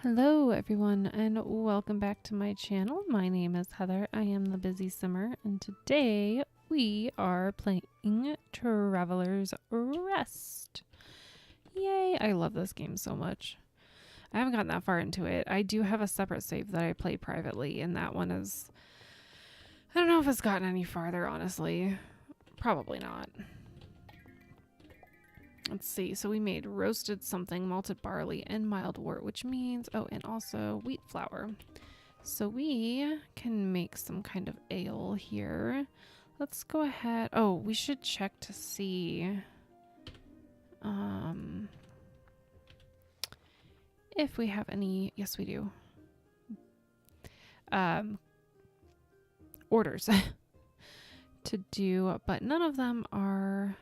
Hello everyone and welcome back to my channel. My name is Heather. I am the Busy Simmer and today we are playing Traveler's Rest. Yay, I love this game so much. I haven't gotten that far into it. I do have a separate save that I play privately and that one is... I don't know if it's gotten any farther, honestly. Probably not. Let's see. So we made roasted something, malted barley, and mild wort, which means, oh, and also wheat flour. So we can make some kind of ale here. Let's go ahead. Oh, we should check to see if we have any. Yes, we do. Orders to do, but none of them are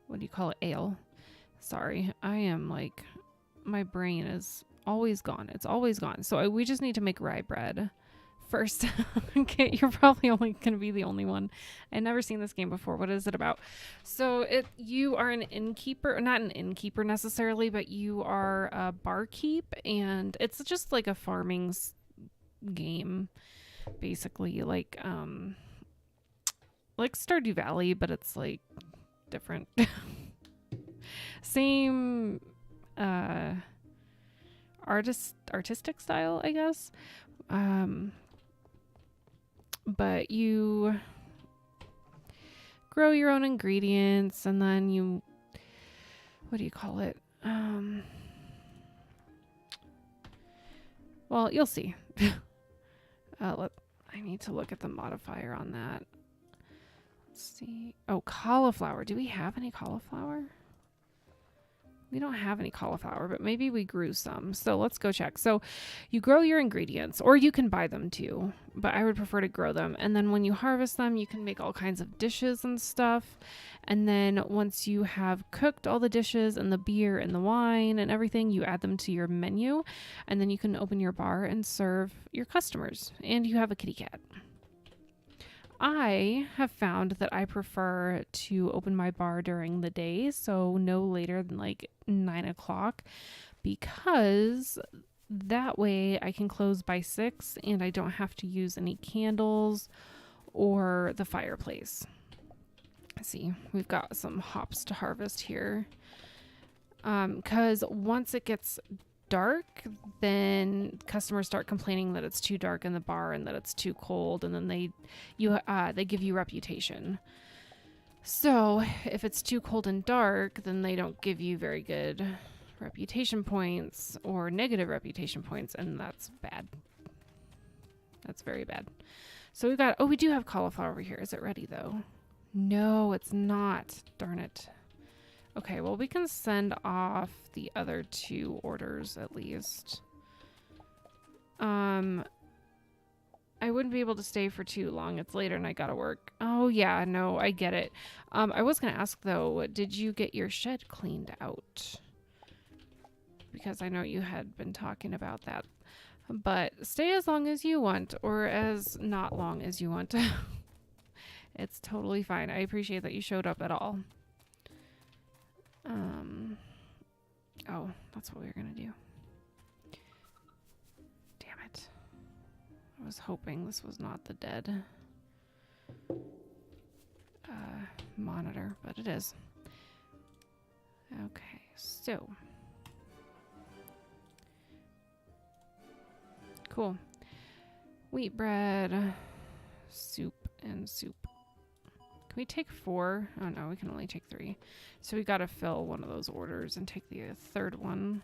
what do you call it? Ale. Sorry, I am like, my brain is always gone. It's always gone. So we just need to make rye bread first. Okay, you're probably only gonna be the only one. I've never seen this game before. What is it about? So you are an innkeeper, not an innkeeper necessarily, but you are a barkeep, and it's just like a farming game, basically, like Stardew Valley, but it's like different. Same artistic style, I guess. But you grow your own ingredients and then you, what do you call it? Well, you'll see. I need to look at the modifier on that. Let's see. Oh, cauliflower. Do we have any cauliflower? We don't have any cauliflower, but maybe we grew some. So let's go check. So you grow your ingredients, or you can buy them too, but I would prefer to grow them. And then when you harvest them, you can make all kinds of dishes and stuff. And then once you have cooked all the dishes and the beer and the wine and everything, you add them to your menu. And then you can open your bar and serve your customers. And you have a kitty cat. I have found that I prefer to open my bar during the day, so no later than like 9 o'clock, because that way I can close by 6 and I don't have to use any candles or the fireplace. Let's see, we've got some hops to harvest here. Because once it gets dark, then customers start complaining that it's too dark in the bar and that it's too cold, and then they give you reputation. So if it's too cold and dark, then they don't give you very good reputation points or negative reputation points, and that's bad. That's very bad. So we've got, oh, we do have cauliflower over here. Is it ready though? No, it's not. Darn it. Okay, well, we can send off the other 2 orders at least. I wouldn't be able to stay for too long. It's later and I gotta work. Oh, yeah, no, I get it. I was gonna ask, though, did you get your shed cleaned out? Because I know you had been talking about that. But stay as long as you want, or as not long as you want. It's totally fine. I appreciate that you showed up at all. Oh, that's what we were gonna do. Damn it. I was hoping this was not the dead monitor, but it is. Okay, so. Cool. Wheat bread, soup, and soup. Can we take 4? Oh no, we can only take 3. So we gotta fill one of those orders and take the 3rd one.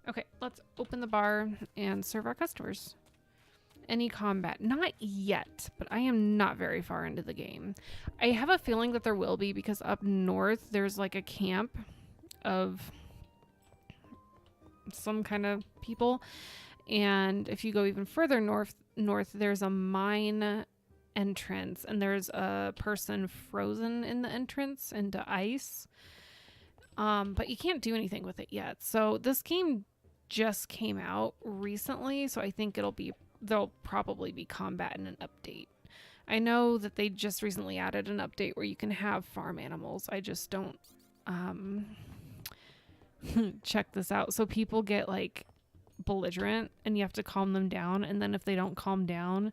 Okay, let's open the bar and serve our customers. Any combat? Not yet, but I am not very far into the game. I have a feeling that there will be, because up north there's like a camp of some kind of people. And if you go even further north there's a mine entrance, and there's a person frozen in the entrance into ice, but you can't do anything with it yet. So this game just came out recently, so I think there'll probably be combat in an update. I know that they just recently added an update where you can have farm animals. I just don't check this out. So people get like belligerent and you have to calm them down. And then if they don't calm down,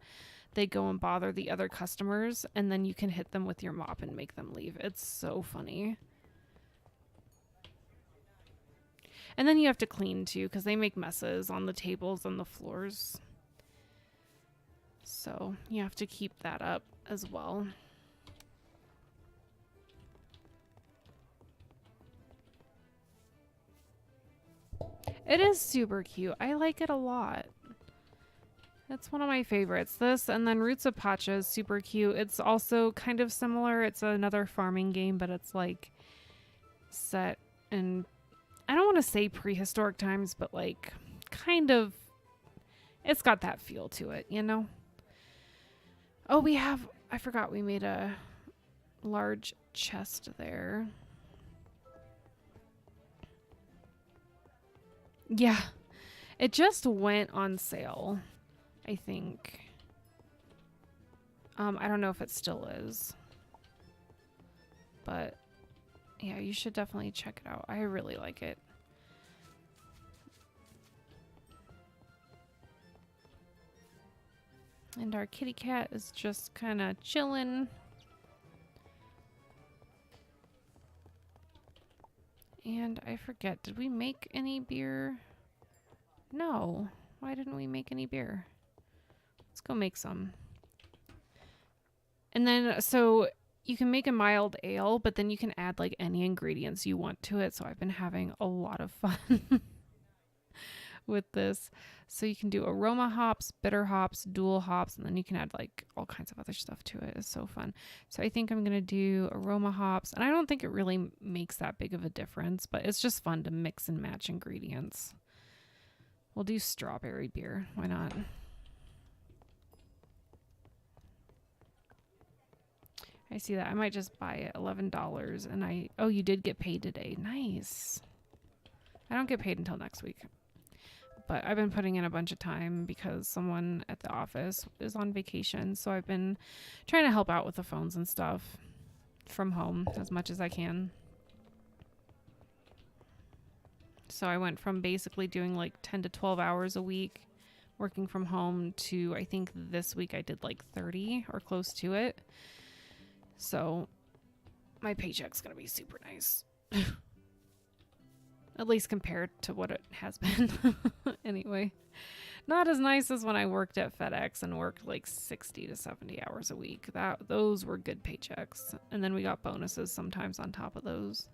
they go and bother the other customers. And then you can hit them with your mop and make them leave. It's so funny. And then you have to clean too, because they make messes on the tables and the floors. So you have to keep that up as well. It is super cute. I like it a lot. It's one of my favorites. This and then Roots of Pacha is super cute. It's also kind of similar. It's another farming game, but it's like set in, I don't want to say prehistoric times, but like kind of, it's got that feel to it, you know? Oh, I forgot we made a large chest there. Yeah, it just went on sale, I think. I don't know if it still is. But yeah, you should definitely check it out. I really like it. And our kitty cat is just kind of chilling. And I forget, did we make any beer? No. Why didn't we make any beer? Let's go make some. And then, so you can make a mild ale, but then you can add like any ingredients you want to it. So I've been having a lot of fun with this. So you can do aroma hops, bitter hops, dual hops, and then you can add like all kinds of other stuff to it. It's so fun. So I think I'm going to do aroma hops, and I don't think it really makes that big of a difference, but it's just fun to mix and match ingredients. We'll do strawberry beer. Why not? I see that. I might just buy it. $11. And oh, you did get paid today. Nice. I don't get paid until next week. But I've been putting in a bunch of time because someone at the office is on vacation. So I've been trying to help out with the phones and stuff from home as much as I can. So I went from basically doing like 10 to 12 hours a week working from home to, I think this week I did like 30 or close to it. So my paycheck's going to be super nice. At least compared to what it has been. Anyway, not as nice as when I worked at FedEx and worked like 60 to 70 hours a week. Those were good paychecks. And then we got bonuses sometimes on top of those.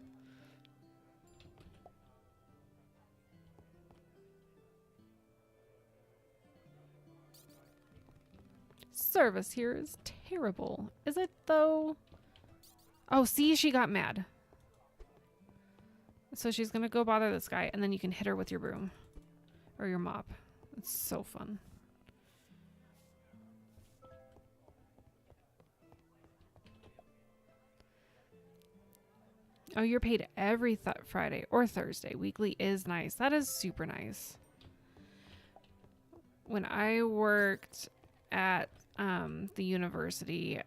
Service here is terrible. Is it though? Oh, see, she got mad. So she's going to go bother this guy, and then you can hit her with your broom or your mop. It's so fun. Oh, you're paid every Friday or Thursday. Weekly is nice. That is super nice. When I worked at the university,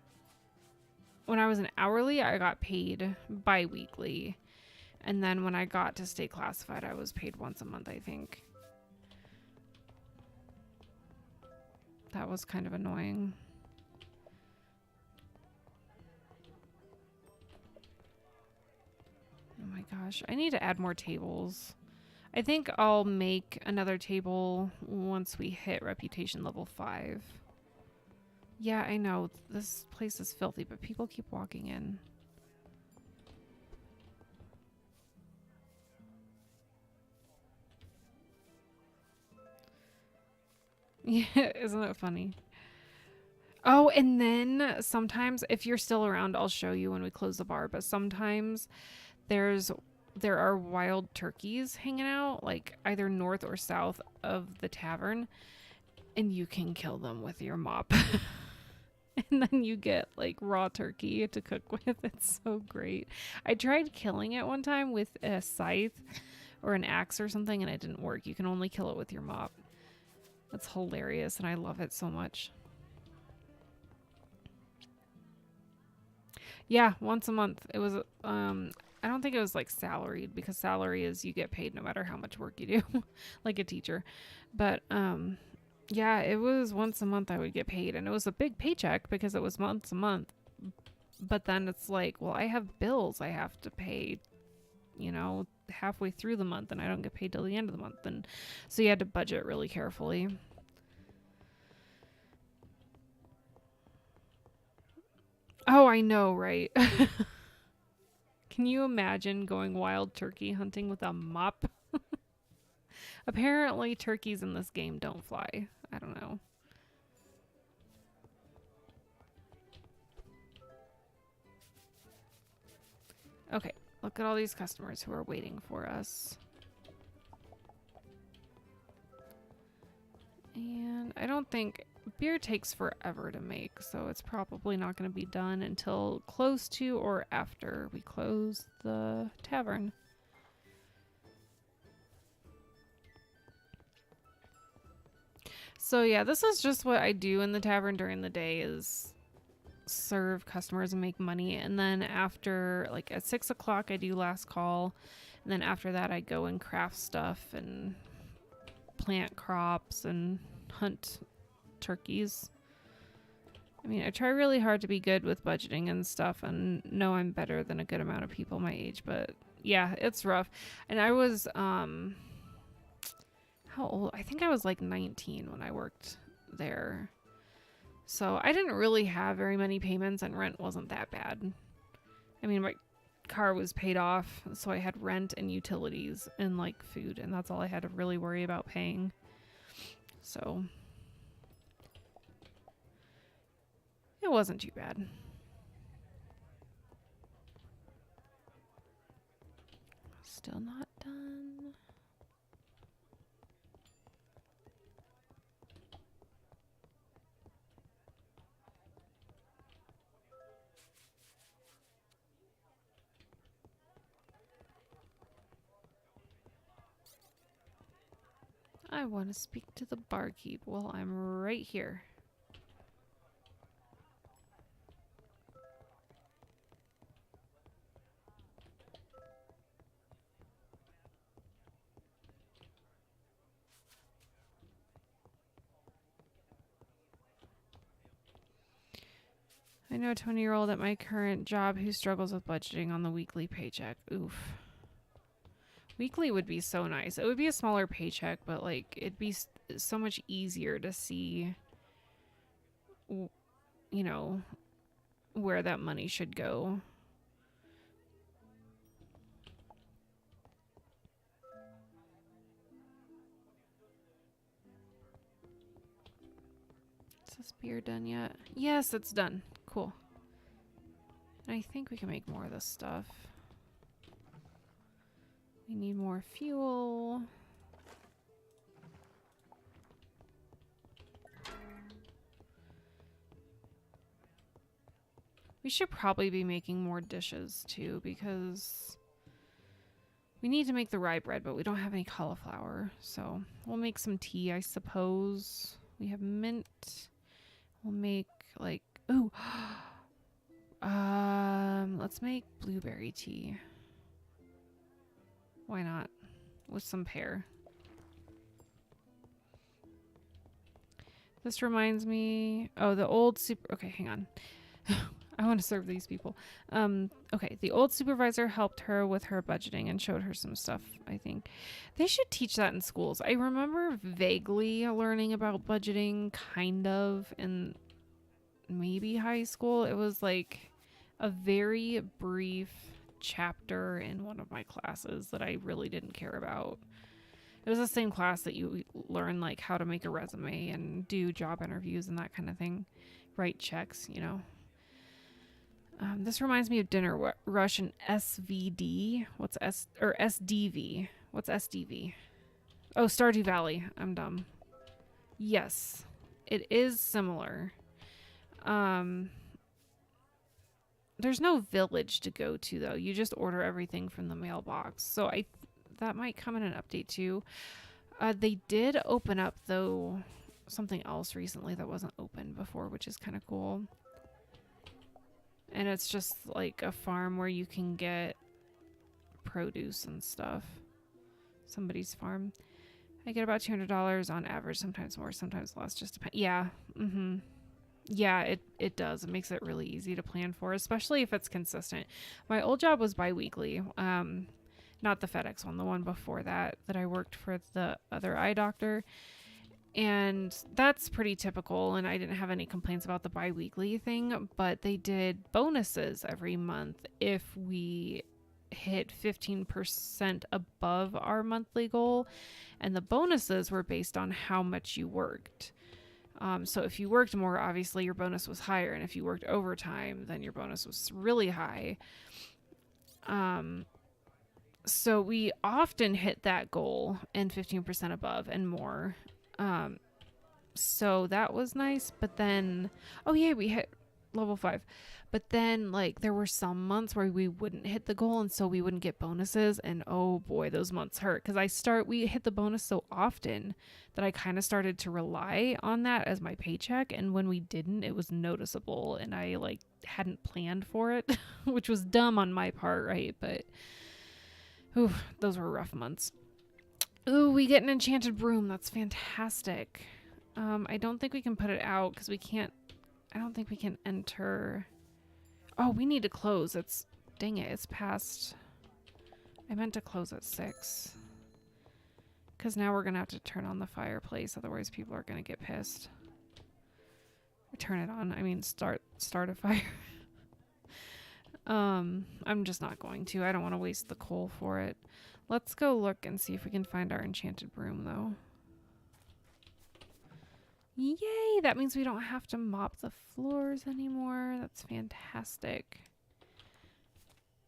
when I was an hourly, I got paid bi-weekly. And then when I got to stay classified, I was paid once a month, I think. That was kind of annoying. Oh my gosh, I need to add more tables. I think I'll make another table once we hit reputation level 5. Yeah, I know. This place is filthy, but people keep walking in. Yeah, isn't it funny? Oh, and then sometimes, if you're still around, I'll show you when we close the bar, but sometimes there are wild turkeys hanging out, like either north or south of the tavern, and you can kill them with your mop. And then you get like raw turkey to cook with. It's so great. I tried killing it one time with a scythe or an axe or something, and it didn't work. You can only kill it with your mop. That's hilarious, and I love it so much. Yeah, once a month. It was I don't think it was like salaried, because salary is you get paid no matter how much work you do, like a teacher. But yeah, it was once a month I would get paid, and it was a big paycheck because it was once a month. But then it's like, well, I have bills I have to pay, halfway through the month, and I don't get paid till the end of the month. And so you had to budget really carefully. Oh, I know, right? Can you imagine going wild turkey hunting with a mop? Apparently, turkeys in this game don't fly. I don't know. Okay, look at all these customers who are waiting for us. And I don't think beer takes forever to make, so it's probably not going to be done until close to or after we close the tavern. So yeah, this is just what I do in the tavern during the day, is serve customers and make money. And then after, like at 6 o'clock, I do last call. And then after that, I go and craft stuff and plant crops and hunt turkeys. I mean, I try really hard to be good with budgeting and stuff, and know I'm better than a good amount of people my age, but yeah, it's rough. And I was, how old? I think I was like 19 when I worked there. So I didn't really have very many payments, and rent wasn't that bad. I mean, my car was paid off, so I had rent and utilities and like food, and that's all I had to really worry about paying. So it wasn't too bad. Still not done. I want to speak to the barkeep. Well, I'm right here. I know a 20-year-old at my current job who struggles with budgeting on the weekly paycheck. Oof. Weekly would be so nice. It would be a smaller paycheck, but like it'd be so much easier to see, where that money should go. Is this beer done yet? Yes, it's done. Cool. And I think we can make more of this stuff. We need more fuel. We should probably be making more dishes too, because we need to make the rye bread, but we don't have any cauliflower. So we'll make some tea, I suppose. We have mint. We'll make like, ooh, let's make blueberry tea. Why not? With some pear. This reminds me, the old okay, hang on. I want to serve these people. Okay, the old supervisor helped her with her budgeting and showed her some stuff, I think. They should teach that in schools. I remember vaguely learning about budgeting, kind of, in maybe high school. It was like a very brief chapter in one of my classes that I really didn't care about. It was the same class that you learn like how to make a resume and do job interviews and that kind of thing. Write checks, This reminds me of Dinner Rush and SVD. What's SDV? What's SDV? Oh, Stardew Valley. I'm dumb. Yes, it is similar. There's no village to go to though. You just order everything from the mailbox. So that might come in an update too. They did open up though something else recently that wasn't open before, which is kind of cool. And it's just like a farm where you can get produce and stuff. Somebody's farm. I get about $200 on average, sometimes more, sometimes less, just depends. Yeah. Yeah, it does. It makes it really easy to plan for, especially if it's consistent. My old job was bi-weekly. Not the FedEx one, the one before that I worked for the other eye doctor. And that's pretty typical, and I didn't have any complaints about the bi-weekly thing, but they did bonuses every month if we hit 15% above our monthly goal, and the bonuses were based on how much you worked. So if you worked more, obviously your bonus was higher, and if you worked overtime, then your bonus was really high. So we often hit that goal and 15% above and more. So that was nice, but then, oh yeah, we hit level 5, but then like there were some months where we wouldn't hit the goal, and so we wouldn't get bonuses, and oh boy, those months hurt, because we hit the bonus so often that I kind of started to rely on that as my paycheck, and when we didn't, it was noticeable, and I like hadn't planned for it, which was dumb on my part, right? But ooh, those were rough months. Ooh, we get an enchanted broom. That's fantastic. I don't think we can put it out because we can't. I don't think we can enter. Oh, we need to close. Dang it, it's past. I meant to close at 6. Because now we're going to have to turn on the fireplace. Otherwise, people are going to get pissed. Turn it on. I mean, start a fire. I'm just not going to. I don't want to waste the coal for it. Let's go look and see if we can find our enchanted broom, though. Yay! That means we don't have to mop the floors anymore. That's fantastic.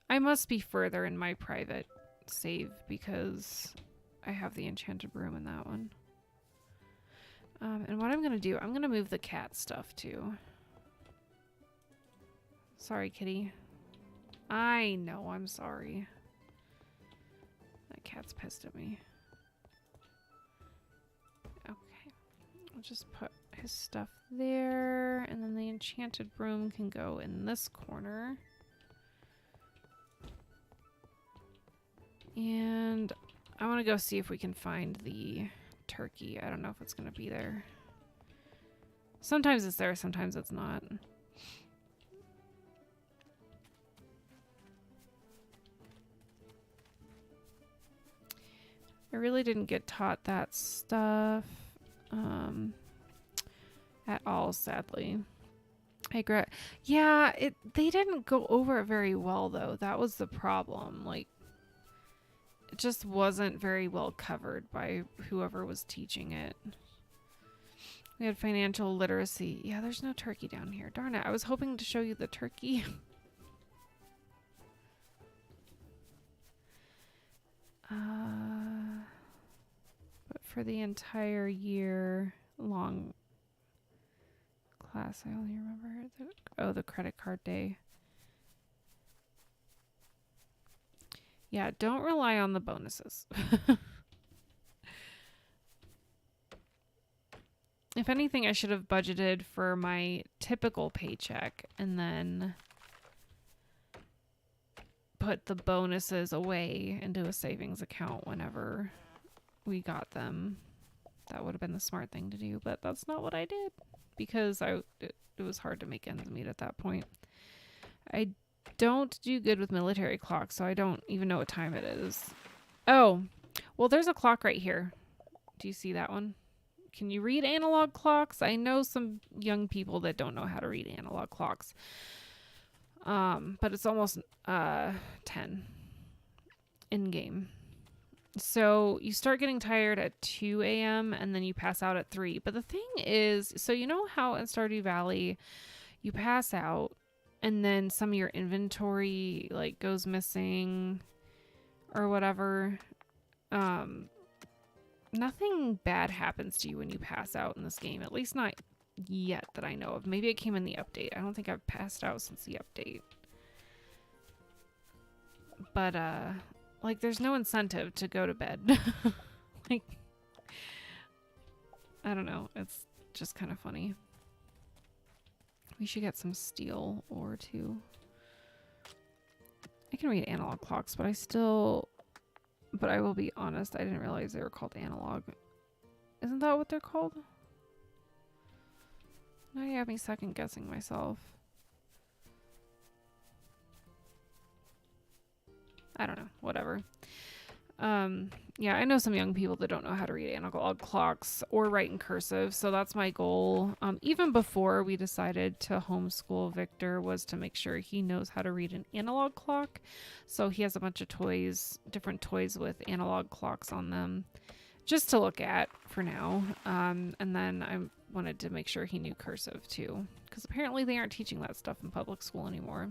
I must be further in my private save because I have the enchanted broom in that one. And what I'm going to do, I'm going to move the cat stuff, too. Sorry, kitty. I know, I'm sorry. That cat's pissed at me. Okay. I'll just put his stuff there, and then the enchanted broom can go in this corner. And I want to go see if we can find the turkey. I don't know if it's going to be there. Sometimes it's there, sometimes it's not. I really didn't get taught that stuff at all, sadly. Yeah, they didn't go over it very well, though. That was the problem. Like, it just wasn't very well covered by whoever was teaching it. We had financial literacy. Yeah, there's no turkey down here. Darn it. I was hoping to show you the turkey. But for the entire year long class, I only remember the credit card day. Yeah, don't rely on the bonuses. If anything, I should have budgeted for my typical paycheck and then put the bonuses away into a savings account whenever we got them. That would have been the smart thing to do, but that's not what I did because it was hard to make ends meet at that point. I don't do good with military clocks, so I don't even know what time it is. Oh, well, there's a clock right here. Do you see that one? Can you read analog clocks? I know some young people that don't know how to read analog clocks. But it's almost 10 in game. So you start getting tired at 2 a.m. and then you pass out at 3. But the thing is, so you know how in Stardew Valley you pass out and then some of your inventory like goes missing or whatever. Nothing bad happens to you when you pass out in this game, at least not yet that I know of. Maybe it came in the update. I don't think I've passed out since the update. But like there's no incentive to go to bed. Like I don't know, it's just kind of funny. We should get some steel ore too. I can read analog clocks, but but I will be honest, I didn't realize they were called analog. Isn't that what they're called? Now you have me second guessing myself. I don't know, whatever. Yeah, I know some young people that don't know how to read analog clocks or write in cursive, so that's my goal. Even before we decided to homeschool Victor was to make sure he knows how to read an analog clock. So he has a bunch of toys, different toys with analog clocks on them, just to look at for now. And then I wanted to make sure he knew cursive too, because apparently they aren't teaching that stuff in public school anymore.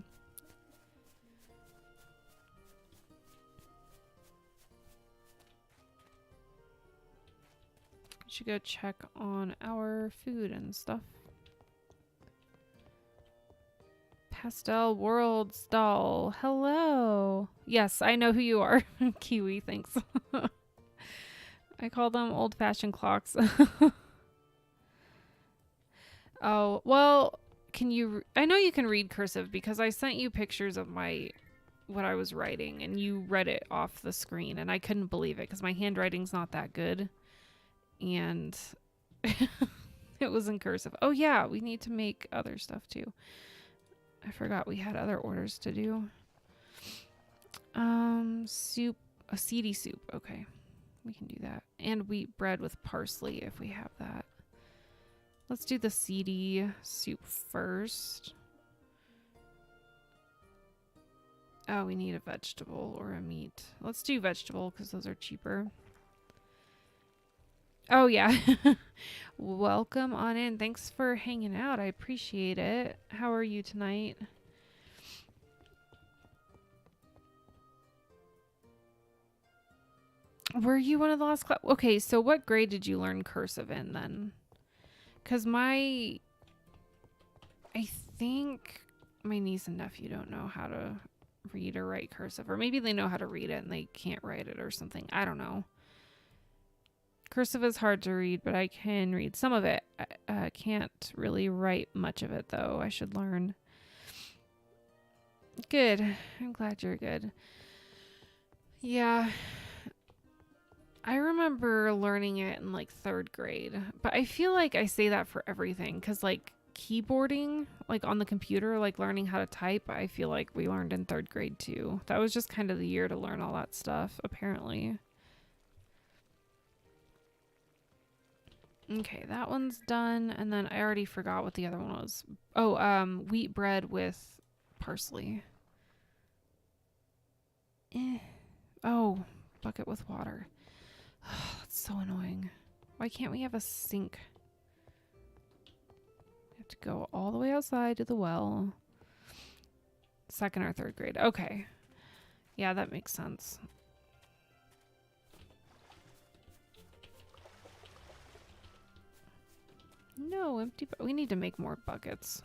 Should go check on our food and stuff. Pastel Worlds doll. Hello. Yes, I know who you are. Kiwi, thanks. I call them old-fashioned clocks. Oh, well, can you... I know you can read cursive because I sent you pictures of what I was writing and you read it off the screen and I couldn't believe it because my handwriting's not that good. And it was in cursive. Oh yeah, we need to make other stuff too. I forgot we had other orders to do. Soup, a seedy soup. Okay, we can do that. And wheat bread with parsley if we have that. Let's do the seedy soup first. Oh, we need a vegetable or a meat. Let's do vegetable because those are cheaper. Oh, yeah. Welcome on in. Thanks for hanging out. I appreciate it. How are you tonight? Were you one of the last class? Okay, so what grade did you learn cursive in then? Because I think my niece and nephew don't know how to read or write cursive. Or maybe they know how to read it and they can't write it or something. I don't know. Cursive is hard to read, but I can read some of it. I can't really write much of it, though. I should learn. Good. I'm glad you're good. Yeah. I remember learning it in like 3rd grade, but I feel like I say that for everything because like keyboarding, like on the computer, like learning how to type, I feel like we learned in 3rd grade too. That was just kind of the year to learn all that stuff, apparently. Okay, that one's done. And then I already forgot what the other one was. Oh, wheat bread with parsley. Oh, bucket with water. That's so annoying. Why can't we have a sink? We have to go all the way outside to the well. 2nd or 3rd grade. Okay. Yeah, that makes sense. No, empty. We need to make more buckets.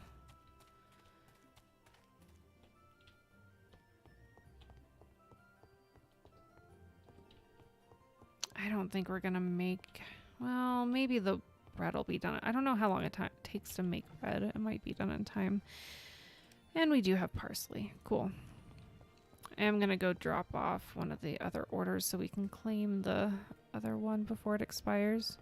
I don't think we're gonna make. Well, maybe the bread will be done. I don't know how long it takes to make bread. It might be done in time. And we do have parsley. Cool. I'm gonna go drop off one of the other orders so we can claim the other one before it expires.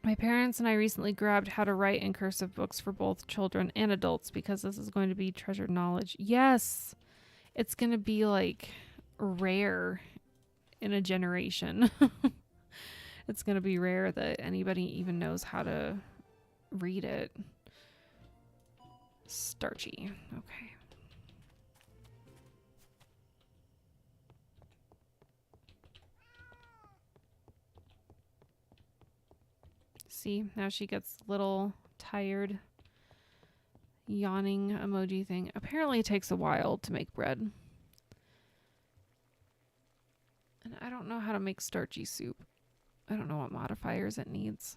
My parents and I recently grabbed how to write in cursive books for both children and adults because this is going to be treasured knowledge. Yes, it's going to be like rare in a generation. It's going to be rare that anybody even knows how to read it. Starchy. Okay. See, now she gets a little tired. Yawning emoji thing. Apparently it takes a while to make bread. And I don't know how to make starchy soup. I don't know what modifiers it needs.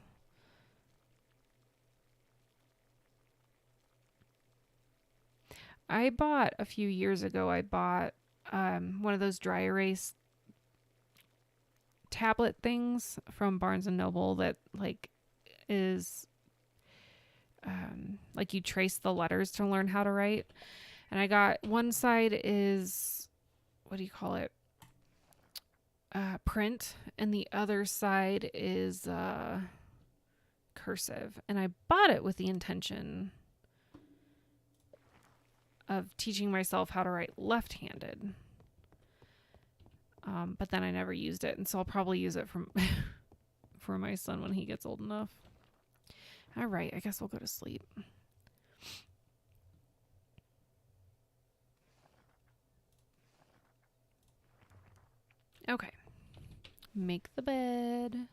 I bought a few years ago, one of those dry erase tablet things from Barnes and Noble that like is like you trace the letters to learn how to write. And I got one side is, what do you call it? Print, and the other side is cursive. And I bought it with the intention of teaching myself how to write left-handed. But then I never used it, and so I'll probably use it for my son when he gets old enough. All right, I guess we'll go to sleep. Okay. Make the bed.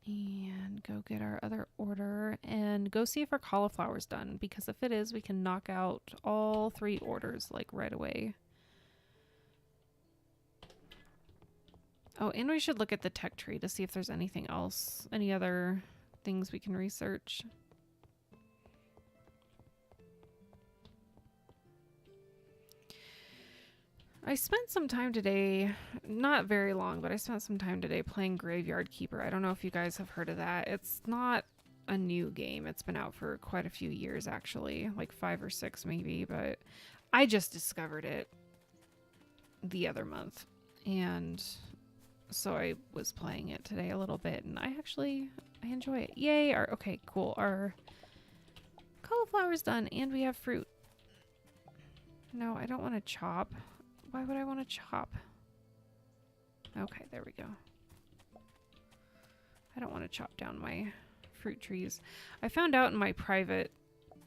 And go get our other order. And go see if our cauliflower's done. Because if it is, we can knock out all 3 orders, like, right away. Oh, and we should look at the tech tree to see if there's anything else. Any other things we can research. I spent some time today, not very long, but I spent some time today playing Graveyard Keeper. I don't know if you guys have heard of that. It's not a new game. It's been out for quite a few years, actually, like 5 or 6 maybe, but I just discovered it the other month. And so I was playing it today a little bit, and I enjoy it. Yay! Okay, cool. Our cauliflower's done, and we have fruit. No, I don't want to chop. Why would I want to chop? Okay, there we go. I don't want to chop down my fruit trees. I found out in my private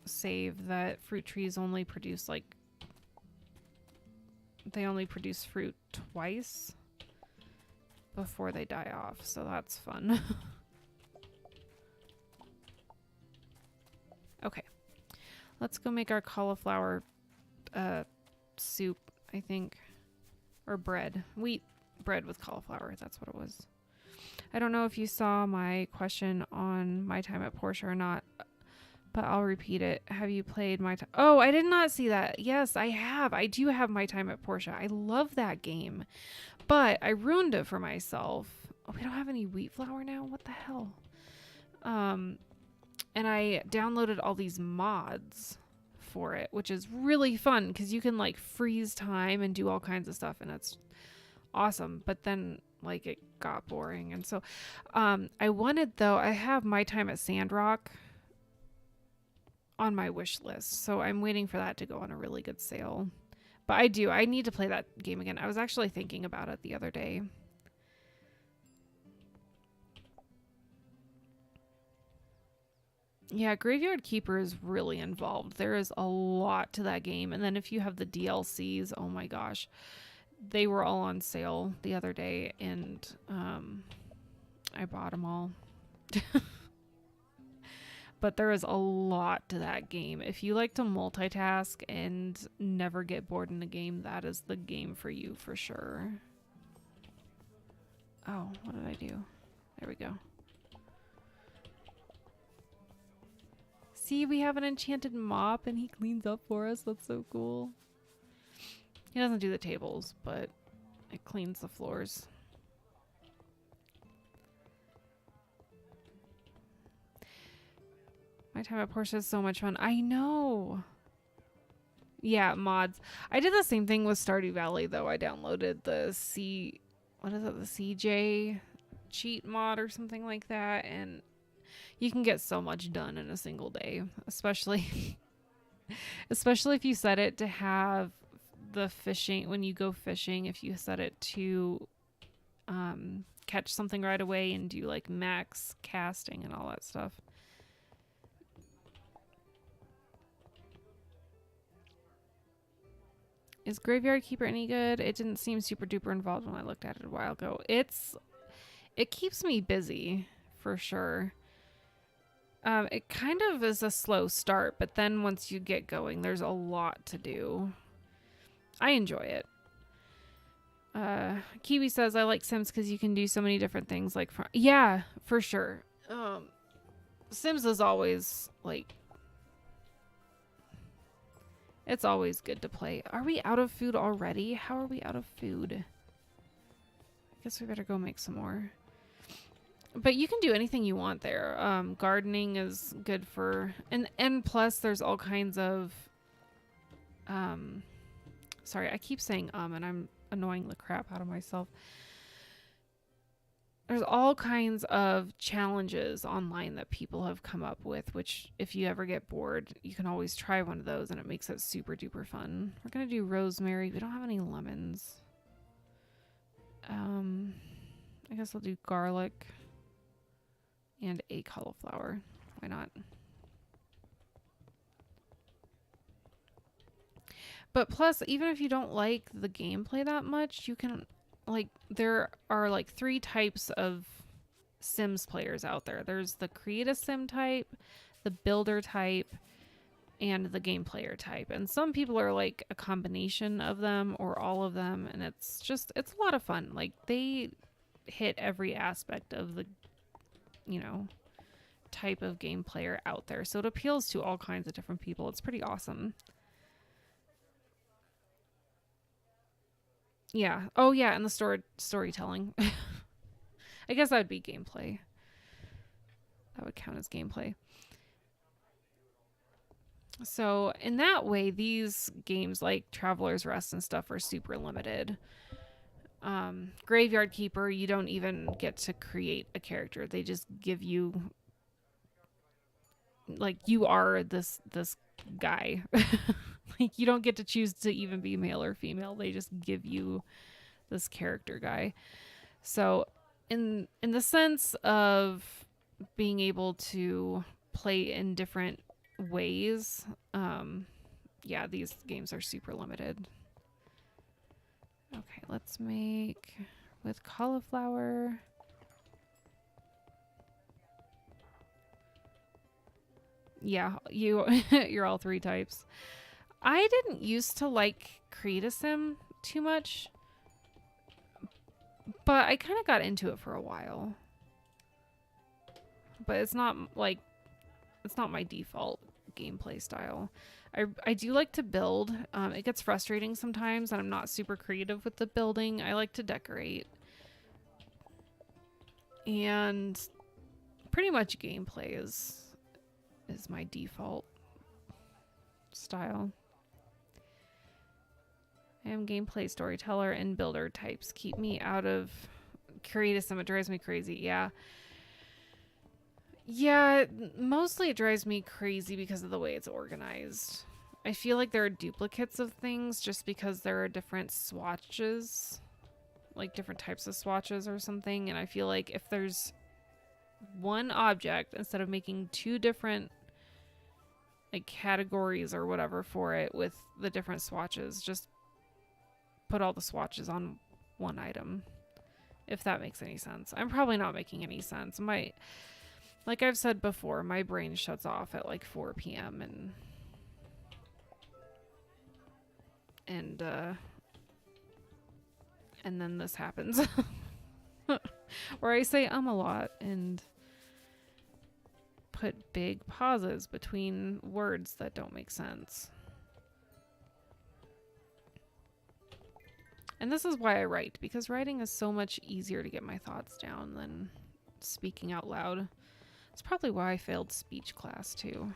save that fruit trees only produce they only produce fruit twice before they die off, so that's fun. Okay, let's go make our cauliflower soup, I think, or bread. Wheat bread with cauliflower, that's what it was. I don't know if you saw my question on my time at Portia or not, but I'll repeat it. Have you played my time? Oh, I did not see that. Yes, I have. I do have my time at Portia. I love that game, but I ruined it for myself. Oh, we don't have any wheat flour now? What the hell? And I downloaded all these mods for it, which is really fun because you can like freeze time and do all kinds of stuff, and it's awesome. But then like it got boring, and so I have my time at Sandrock on my wish list, so I'm waiting for that to go on a really good sale. But I need to play that game again. I was actually thinking about it the other day. Yeah, Graveyard Keeper is really involved. There is a lot to that game. And then if you have the DLCs, oh my gosh. They were all on sale the other day, and I bought them all. But there is a lot to that game. If you like to multitask and never get bored in a game, that is the game for you for sure. Oh, what did I do? There we go. See, we have an enchanted mop and he cleans up for us. That's so cool. He doesn't do the tables, but it cleans the floors. My time at Portia is so much fun. I know. Yeah, mods. I did the same thing with Stardew Valley, though. I downloaded the the CJ cheat mod or something like that, and you can get so much done in a single day, especially if you set it to have the fishing when you go fishing. If you set it to catch something right away and do like max casting and all that stuff. Is Graveyard Keeper any good? It didn't seem super duper involved when I looked at it a while ago. It keeps me busy for sure. It kind of is a slow start, but then once you get going, there's a lot to do. I enjoy it. Kiwi says, I like Sims because you can do so many different things. Yeah, for sure. Sims is always, like, it's always good to play. Are we out of food already? How are we out of food? I guess we better go make some more. But you can do anything you want there. Gardening is good for... And plus, there's all kinds of Sorry, I keep saying and I'm annoying the crap out of myself. There's all kinds of challenges online that people have come up with, which if you ever get bored, you can always try one of those and it makes it super duper fun. We're going to do rosemary. We don't have any lemons. I guess I'll do garlic and a cauliflower. Why not? But plus, even if you don't like the gameplay that much, you can, like, there are like 3 types of Sims players out there. There's the create a sim type, the builder type, and the game player type. And some people are like a combination of them or all of them. And it's a lot of fun. Like, they hit every aspect of the, you know, type of game player out there. So it appeals to all kinds of different people. It's pretty awesome. Yeah. Oh, yeah. And the storytelling. I guess that would be gameplay. That would count as gameplay. So in that way, these games like Traveler's Rest and stuff are super limited. Graveyard Keeper, you don't even get to create a character. They just give you, like, you are this guy. Like, you don't get to choose to even be male or female. They just give you this character guy. So in the sense of being able to play in different ways, yeah, these games are super limited. Okay, let's make with cauliflower. Yeah, you're all 3 types. I didn't used to like Create a Sim too much, but I kind of got into it for a while. But it's not my default gameplay style. I do like to build. It gets frustrating sometimes and I'm not super creative with the building. I like to decorate. And pretty much gameplay is my default style. I am gameplay, storyteller, and builder types. Keep me out of Create a Sim. It drives me crazy. Yeah. Yeah, mostly it drives me crazy because of the way it's organized. I feel like there are duplicates of things just because there are different swatches, like different types of swatches or something. And I feel like if there's one object, instead of making 2 different like categories or whatever for it with the different swatches, just put all the swatches on one item, if that makes any sense. I'm probably not making any sense. Like I've said before, my brain shuts off at like 4 p.m. and then this happens. Where I say a lot and put big pauses between words that don't make sense. And this is why I write, because writing is so much easier to get my thoughts down than speaking out loud. It's probably why I failed speech class too.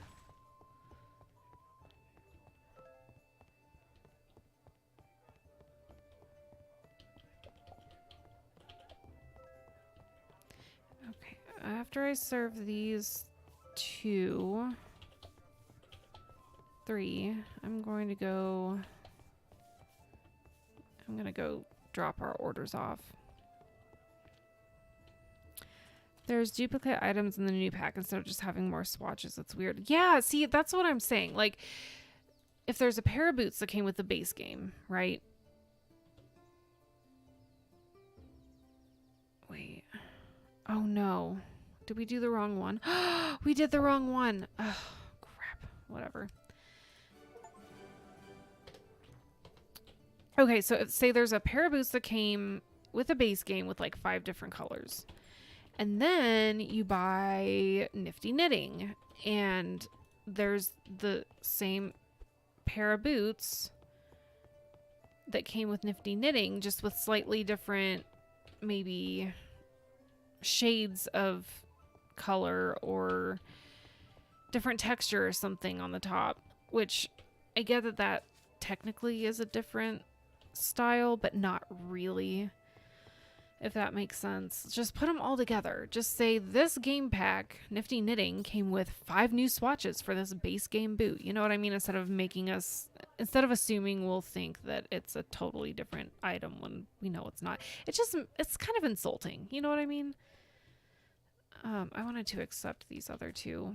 Okay, after I serve these 2, 3, I'm going to go drop our orders off. There's duplicate items in the new pack instead of just having more swatches. That's weird. Yeah, see, that's what I'm saying. Like, if there's a pair of boots that came with the base game, right? Wait. Oh, no. Did we do the wrong one? We did the wrong one. Oh, crap. Whatever. Okay, so say there's a pair of boots that came with a base game with like 5 different colors. And then you buy Nifty Knitting, and there's the same pair of boots that came with Nifty Knitting, just with slightly different, maybe, shades of color or different texture or something on the top, which I get that technically is a different style, but not really, if that makes sense. Just put them all together. Just say this game pack, Nifty Knitting, came with 5 new swatches for this base game boot. You know what I mean? Instead of assuming we'll think that it's a totally different item when we know it's not. It's kind of insulting. You know what I mean? I wanted to accept these other 2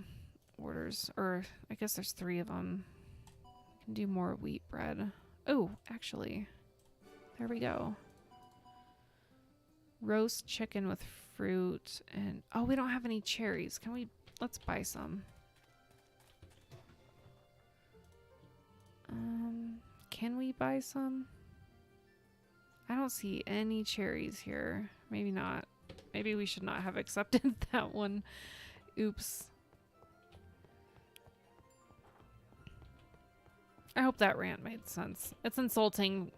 orders, or I guess there's 3 of them. I can do more wheat bread. Oh, actually, there we go. Roast chicken with fruit and oh, we don't have any cherries. Let's buy some. Can we buy some? I don't see any cherries here. Maybe not. Maybe we should not have accepted that one. Oops. I hope that rant made sense. It's insulting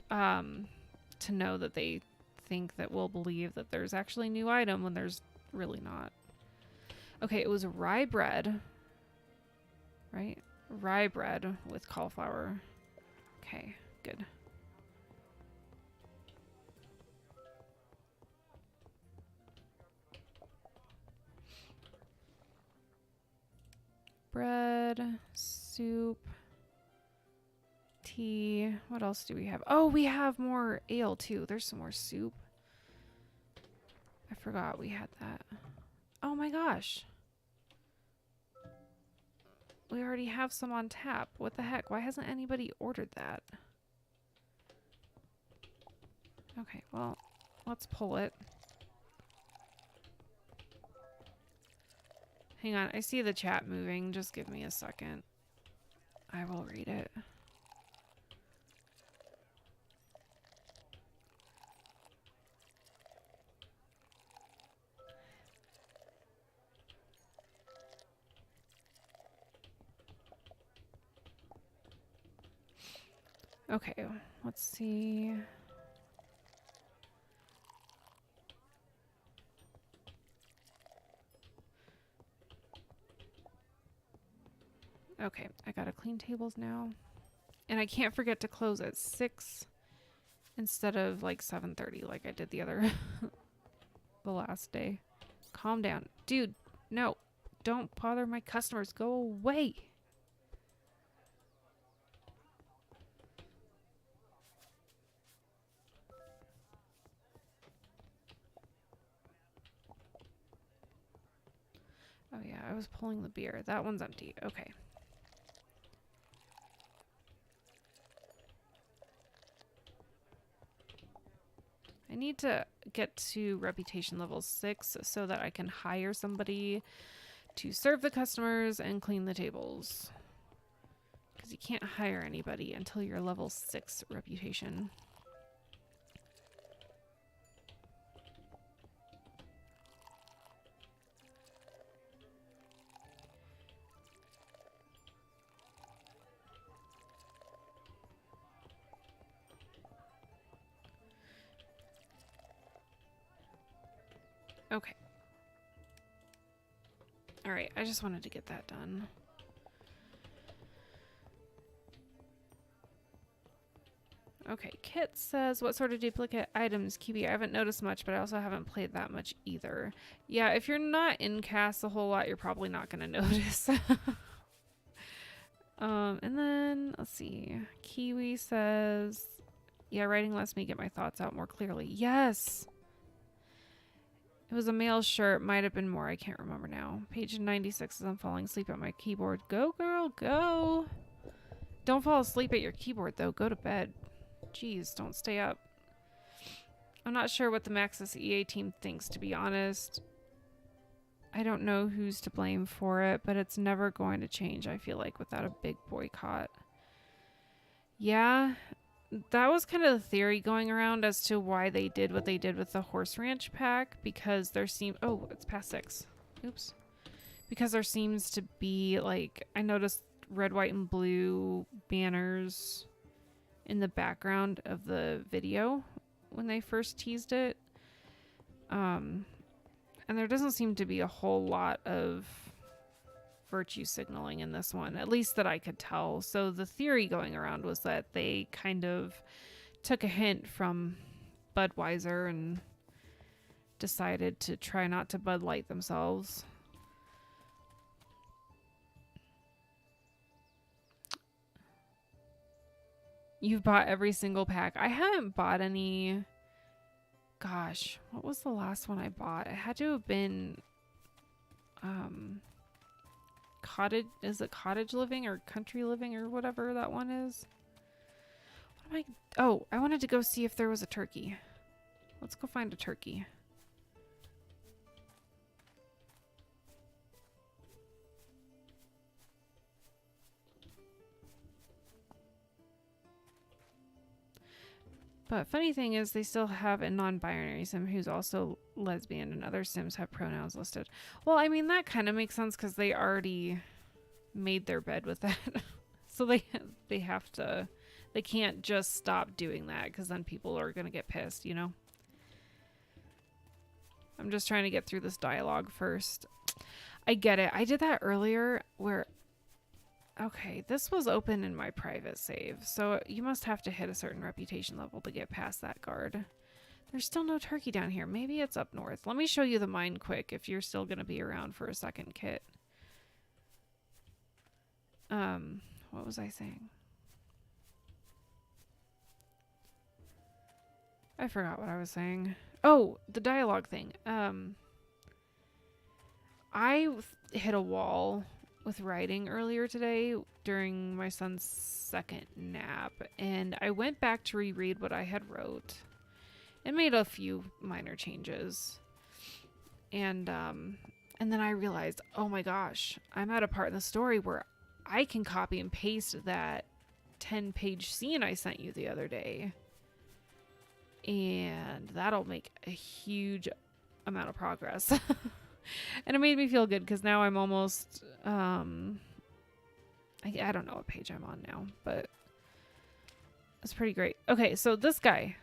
to know that they think that we'll believe that there's actually a new item when there's really not. Okay, it was rye bread. Right? Rye bread with cauliflower. Okay, good. Bread, soup, tea. What else do we have? Oh, we have more ale too. There's some more soup. I forgot we had that. Oh my gosh. We already have some on tap. What the heck? Why hasn't anybody ordered that? Okay, well, let's pull it. Hang on, I see the chat moving. Just give me a second. I will read it. Okay, let's see. Okay, I gotta clean tables now. And I can't forget to close at 6 instead of like 7:30 like I did the last day. Calm down. Dude, no. Don't bother my customers. Go away. Oh yeah, I was pulling the beer. That one's empty. Okay. I need to get to reputation level 6 so that I can hire somebody to serve the customers and clean the tables. Because you can't hire anybody until you're level 6 reputation. Okay. All right, I just wanted to get that done. Okay, Kit says, what sort of duplicate items, QB? I haven't noticed much, but I also haven't played that much either. Yeah, if you're not in cast a whole lot, you're probably not going to notice. And then, let's see. Kiwi says, yeah, writing lets me get my thoughts out more clearly. Yes! It was a male shirt. Might have been more. I can't remember now. Page 96 says I'm falling asleep at my keyboard. Go, girl, go! Don't fall asleep at your keyboard, though. Go to bed. Jeez, don't stay up. I'm not sure what the Maxis EA team thinks, to be honest. I don't know who's to blame for it, but it's never going to change, I feel like, without a big boycott. Yeah, that was kind of the theory going around as to why they did what they did with the Horse Ranch pack, because there seemed... Oh, it's past 6. Oops. Because there seems to be, like... I noticed red, white, and blue banners in the background of the video when they first teased it. And there doesn't seem to be a whole lot of virtue signaling in this one, at least that I could tell. So the theory going around was that they kind of took a hint from Budweiser and decided to try not to Bud Light themselves. You've bought every single pack. I haven't bought any. Gosh, what was the last one I bought? It had to have been cottage. Is it cottage living or country living or whatever that one is? What am I? Oh, I wanted to go see if there was a turkey. Let's go find a turkey. But funny thing is they still have a non-binary sim who's also lesbian, and other sims have pronouns listed. Well, I mean, that kind of makes sense because they already made their bed with that. So they have to, they can't just stop doing that because then people are going to get pissed, you know? I'm just trying to get through this dialogue first. I get it. I did that earlier where... Okay, this was open in my private save, so you must have to hit a certain reputation level to get past that guard. There's still no turkey down here. Maybe it's up north. Let me show you the mine quick if you're still going to be around for a second, Kit. What was I saying? I forgot what I was saying. Oh, the dialogue thing. I hit a wall with writing earlier today during my son's second nap, and I went back to reread what I had wrote and made a few minor changes, and then I realized, oh my gosh, I'm at a part in the story where I can copy and paste that 10-page scene I sent you the other day, and that'll make a huge amount of progress. And it made me feel good because now I'm almost, I don't know what page I'm on now, but it's pretty great. Okay, so this guy's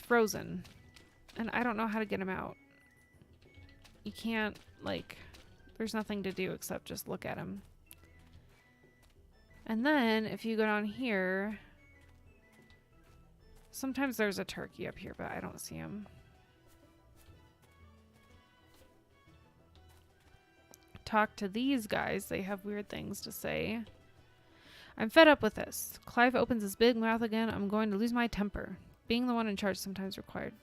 frozen, and I don't know how to get him out. You can't, like, there's nothing to do except just look at him. And then if you go down here, sometimes there's a turkey up here, but I don't see him. Talk to these guys. They have weird things to say. I'm fed up with this. Clive opens his big mouth again. I'm going to lose my temper. Being the one in charge sometimes required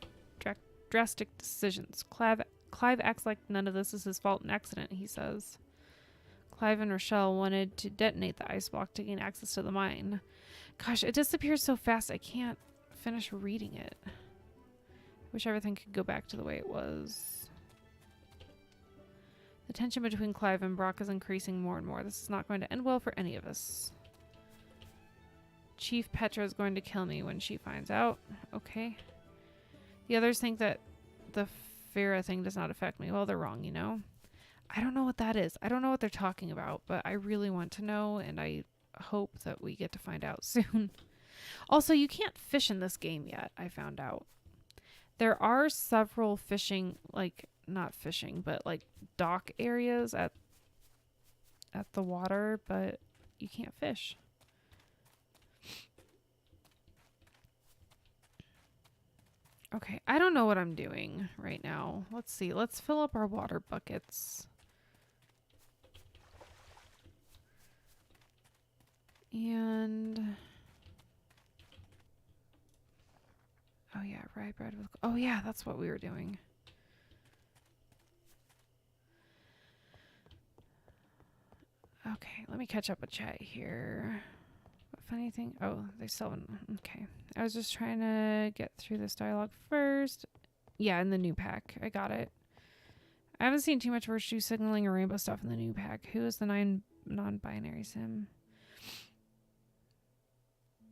drastic decisions. Clive acts like none of this is his fault and accident, he says. Clive and Rochelle wanted to detonate the ice block to gain access to the mine. Gosh, it disappears so fast I can't finish reading it. Wish everything could go back to the way it was. The tension between Clive and Brock is increasing more and more. This is not going to end well for any of us. Chief Petra is going to kill me when she finds out. Okay. The others think that the Farah thing does not affect me. Well, they're wrong, you know? I don't know what that is. I don't know what they're talking about, but I really want to know, and I hope that we get to find out soon. Also, you can't fish in this game yet, I found out. There are several fishing, like, not fishing, but like dock areas at the water, but you can't fish. Okay, I don't know what I'm doing right now. Let's see. Let's fill up our water buckets. And oh yeah, rye bread with, oh yeah, that's what we were doing. Okay, let me catch up with chat here. What funny thing? Oh, they still haven't. Okay. I was just trying to get through this dialogue first. Yeah, in the new pack. I got it. I haven't seen too much virtue signaling or rainbow stuff in the new pack. Who is the non-binary sim?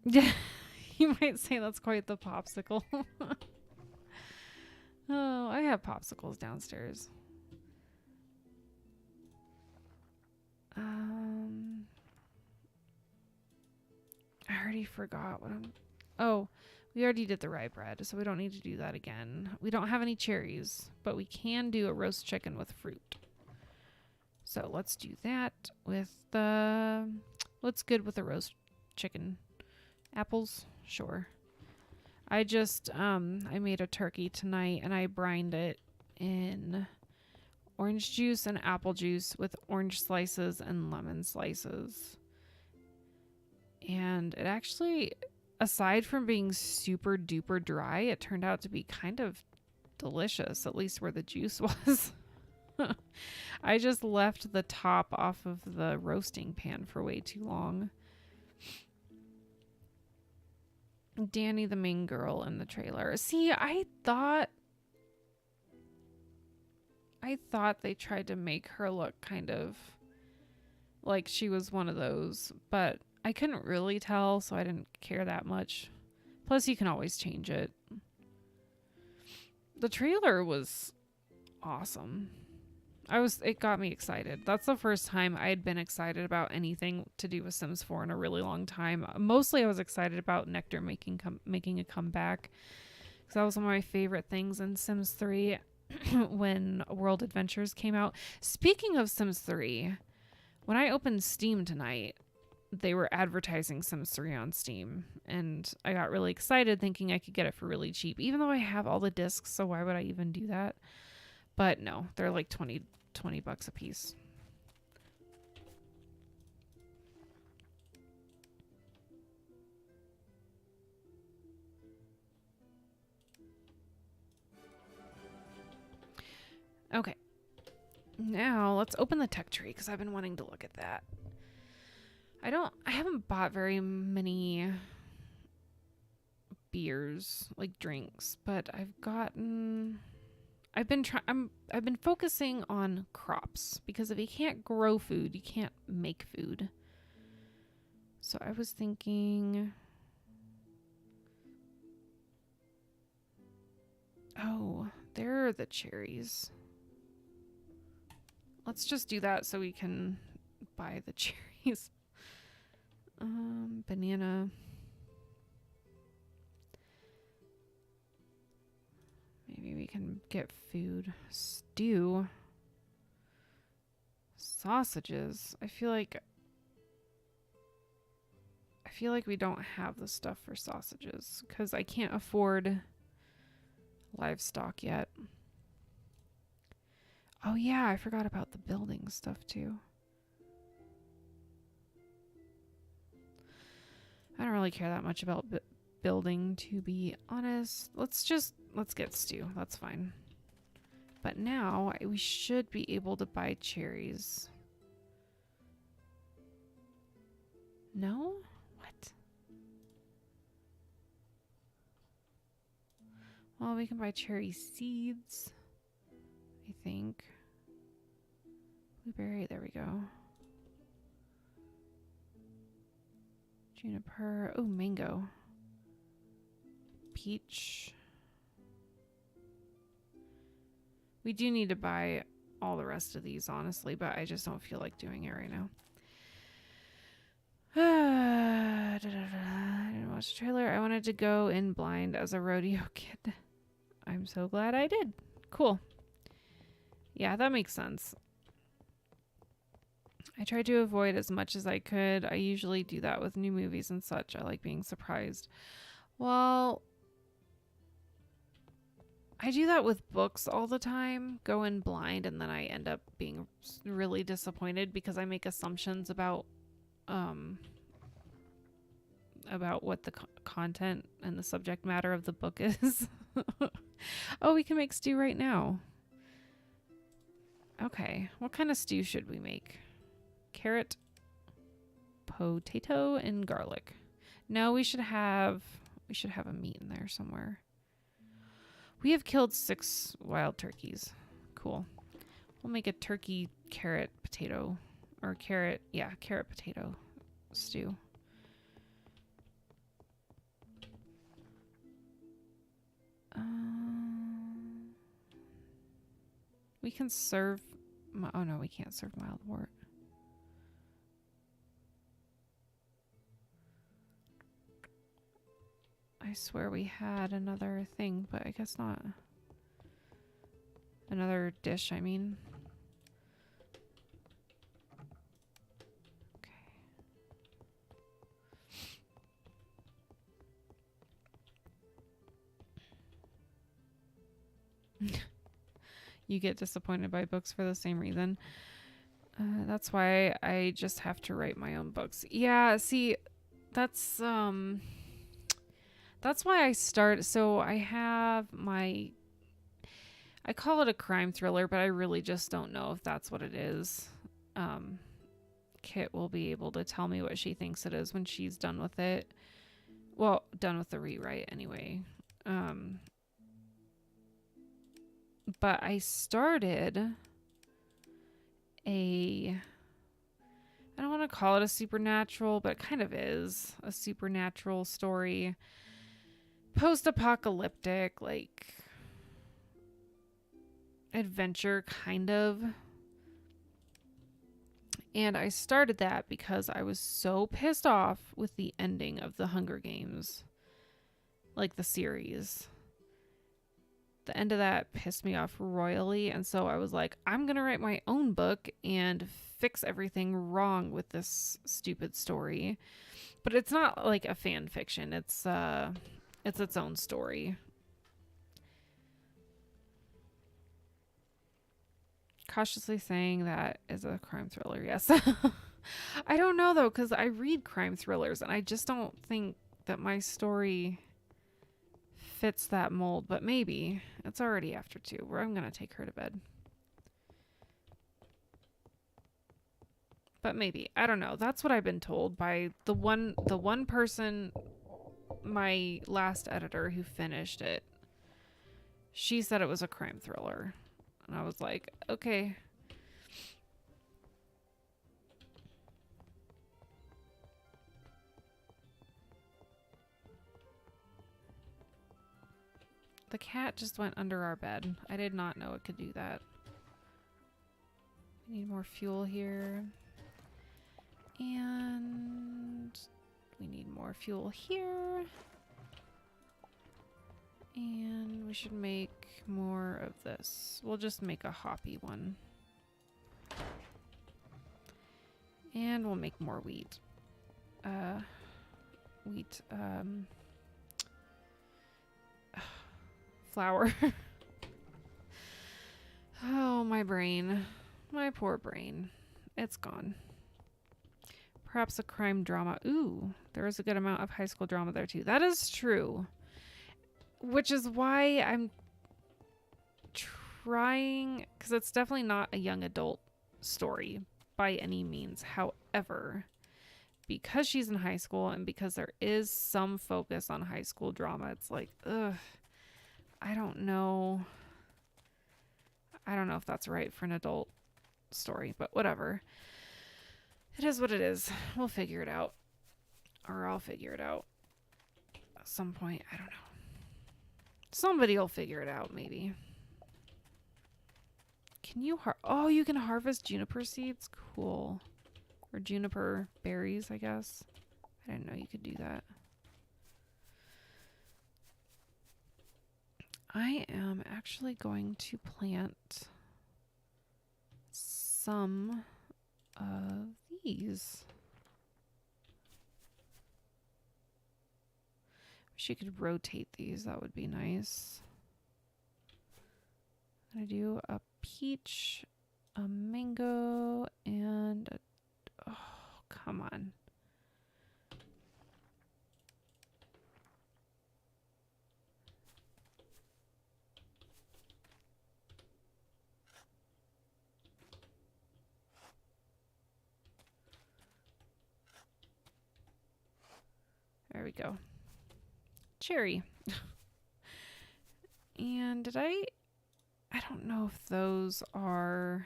Yeah, you might say that's quite the popsicle. Oh, I have popsicles downstairs. I already forgot what I'm... Oh, we already did the rye bread, so we don't need to do that again. We don't have any cherries, but we can do a roast chicken with fruit. So let's do that with the... What's good with the roast chicken? Apples? Sure. I just, I made a turkey tonight and I brined it in orange juice and apple juice with orange slices and lemon slices. And it actually, aside from being super duper dry, it turned out to be kind of delicious, at least where the juice was. I just left the top off of the roasting pan for way too long. Danny, the main girl in the trailer. See, I thought they tried to make her look kind of like she was one of those, but I couldn't really tell, so I didn't care that much. Plus, you can always change it. The trailer was awesome. It got me excited. That's the first time I had been excited about anything to do with Sims 4 in a really long time. Mostly I was excited about Nectar making a comeback, because that was one of my favorite things in Sims 3 when World Adventures came out. Speaking of Sims 3, when I opened Steam tonight, they were advertising Sims 3 on Steam, and I got really excited thinking I could get it for really cheap, even though I have all the discs, so why would I even do that? But no, they're like 20 bucks a piece. Okay. Now let's open the tech tree because I've been wanting to look at that. I haven't bought very many beers, like drinks, but I've been focusing on crops, because if you can't grow food, you can't make food. So I was thinking, oh, there are the cherries. Let's just do that so we can buy the cherries. Banana. Maybe we can get food. Stew. Sausages. I feel like we don't have the stuff for sausages because I can't afford livestock yet. Oh yeah, I forgot about the building stuff too. I don't really care that much about building, to be honest. Let's get stew. That's fine. But now we should be able to buy cherries. No? What? Well, we can buy cherry seeds, I think. Blueberry, there we go. Juniper. Oh, mango. Peach. We do need to buy all the rest of these, honestly, but I just don't feel like doing it right now. I didn't watch the trailer. I wanted to go in blind as a rodeo kid. I'm so glad I did. Cool. Yeah, that makes sense. I tried to avoid as much as I could. I usually do that with new movies and such. I like being surprised. Well, I do that with books all the time. Go in blind, and then I end up being really disappointed because I make assumptions about what the content and the subject matter of the book is. Oh, we can make stew right now. Okay, what kind of stew should we make? Carrot, potato, and garlic. No, we should have a meat in there somewhere. We have killed 6 wild turkeys. Cool. We'll make a turkey, carrot, potato, or carrot potato stew. We can serve. Oh no, we can't serve mild wort. I swear we had another thing, but I guess not. Another dish, I mean. You get disappointed by books for the same reason. That's why I just have to write my own books. Yeah, see, that's why I start. So I have my, I call it a crime thriller, but I really just don't know if that's what it is. Kit will be able to tell me what she thinks it is when she's done with it. Well, done with the rewrite anyway. But I started I don't want to call it a supernatural, but it kind of is a supernatural story. Post-apocalyptic, like adventure kind of. And I started that because I was so pissed off with the ending of the Hunger Games, like the series. The end of that pissed me off royally, and so I was like, I'm gonna write my own book and fix everything wrong with this stupid story. But it's not like a fan fiction. It's its own story. Cautiously saying that is a crime thriller, yes. I don't know though, because I read crime thrillers and I just don't think that my story fits that mold, but maybe. It's already after 2, where I'm gonna take her to bed. But maybe. I don't know. That's what I've been told by the one person, my last editor who finished it. She said it was a crime thriller. And I was like, okay. The cat just went under our bed. I did not know it could do that. We need more fuel here. And we need more fuel here. And we should make more of this. We'll just make a hoppy one. And we'll make more wheat. Flour. Oh, my brain. My poor brain. It's gone. Perhaps a crime drama. Ooh, there is a good amount of high school drama there too. That is true. Which is why I'm trying, because it's definitely not a young adult story by any means. However, because she's in high school and because there is some focus on high school drama, it's like, ugh, I don't know. I don't know if that's right for an adult story, but whatever. It is what it is. We'll figure it out. Or I'll figure it out at some point. I don't know. Somebody will figure it out, maybe. Can you oh, you can harvest juniper seeds? Cool. Or juniper berries, I guess. I didn't know you could do that. I am actually going to plant some of these. Wish you could rotate these. That would be nice. I'm gonna do a peach, a mango, and a, oh, come on. There we go. Cherry. And did I don't know if those are,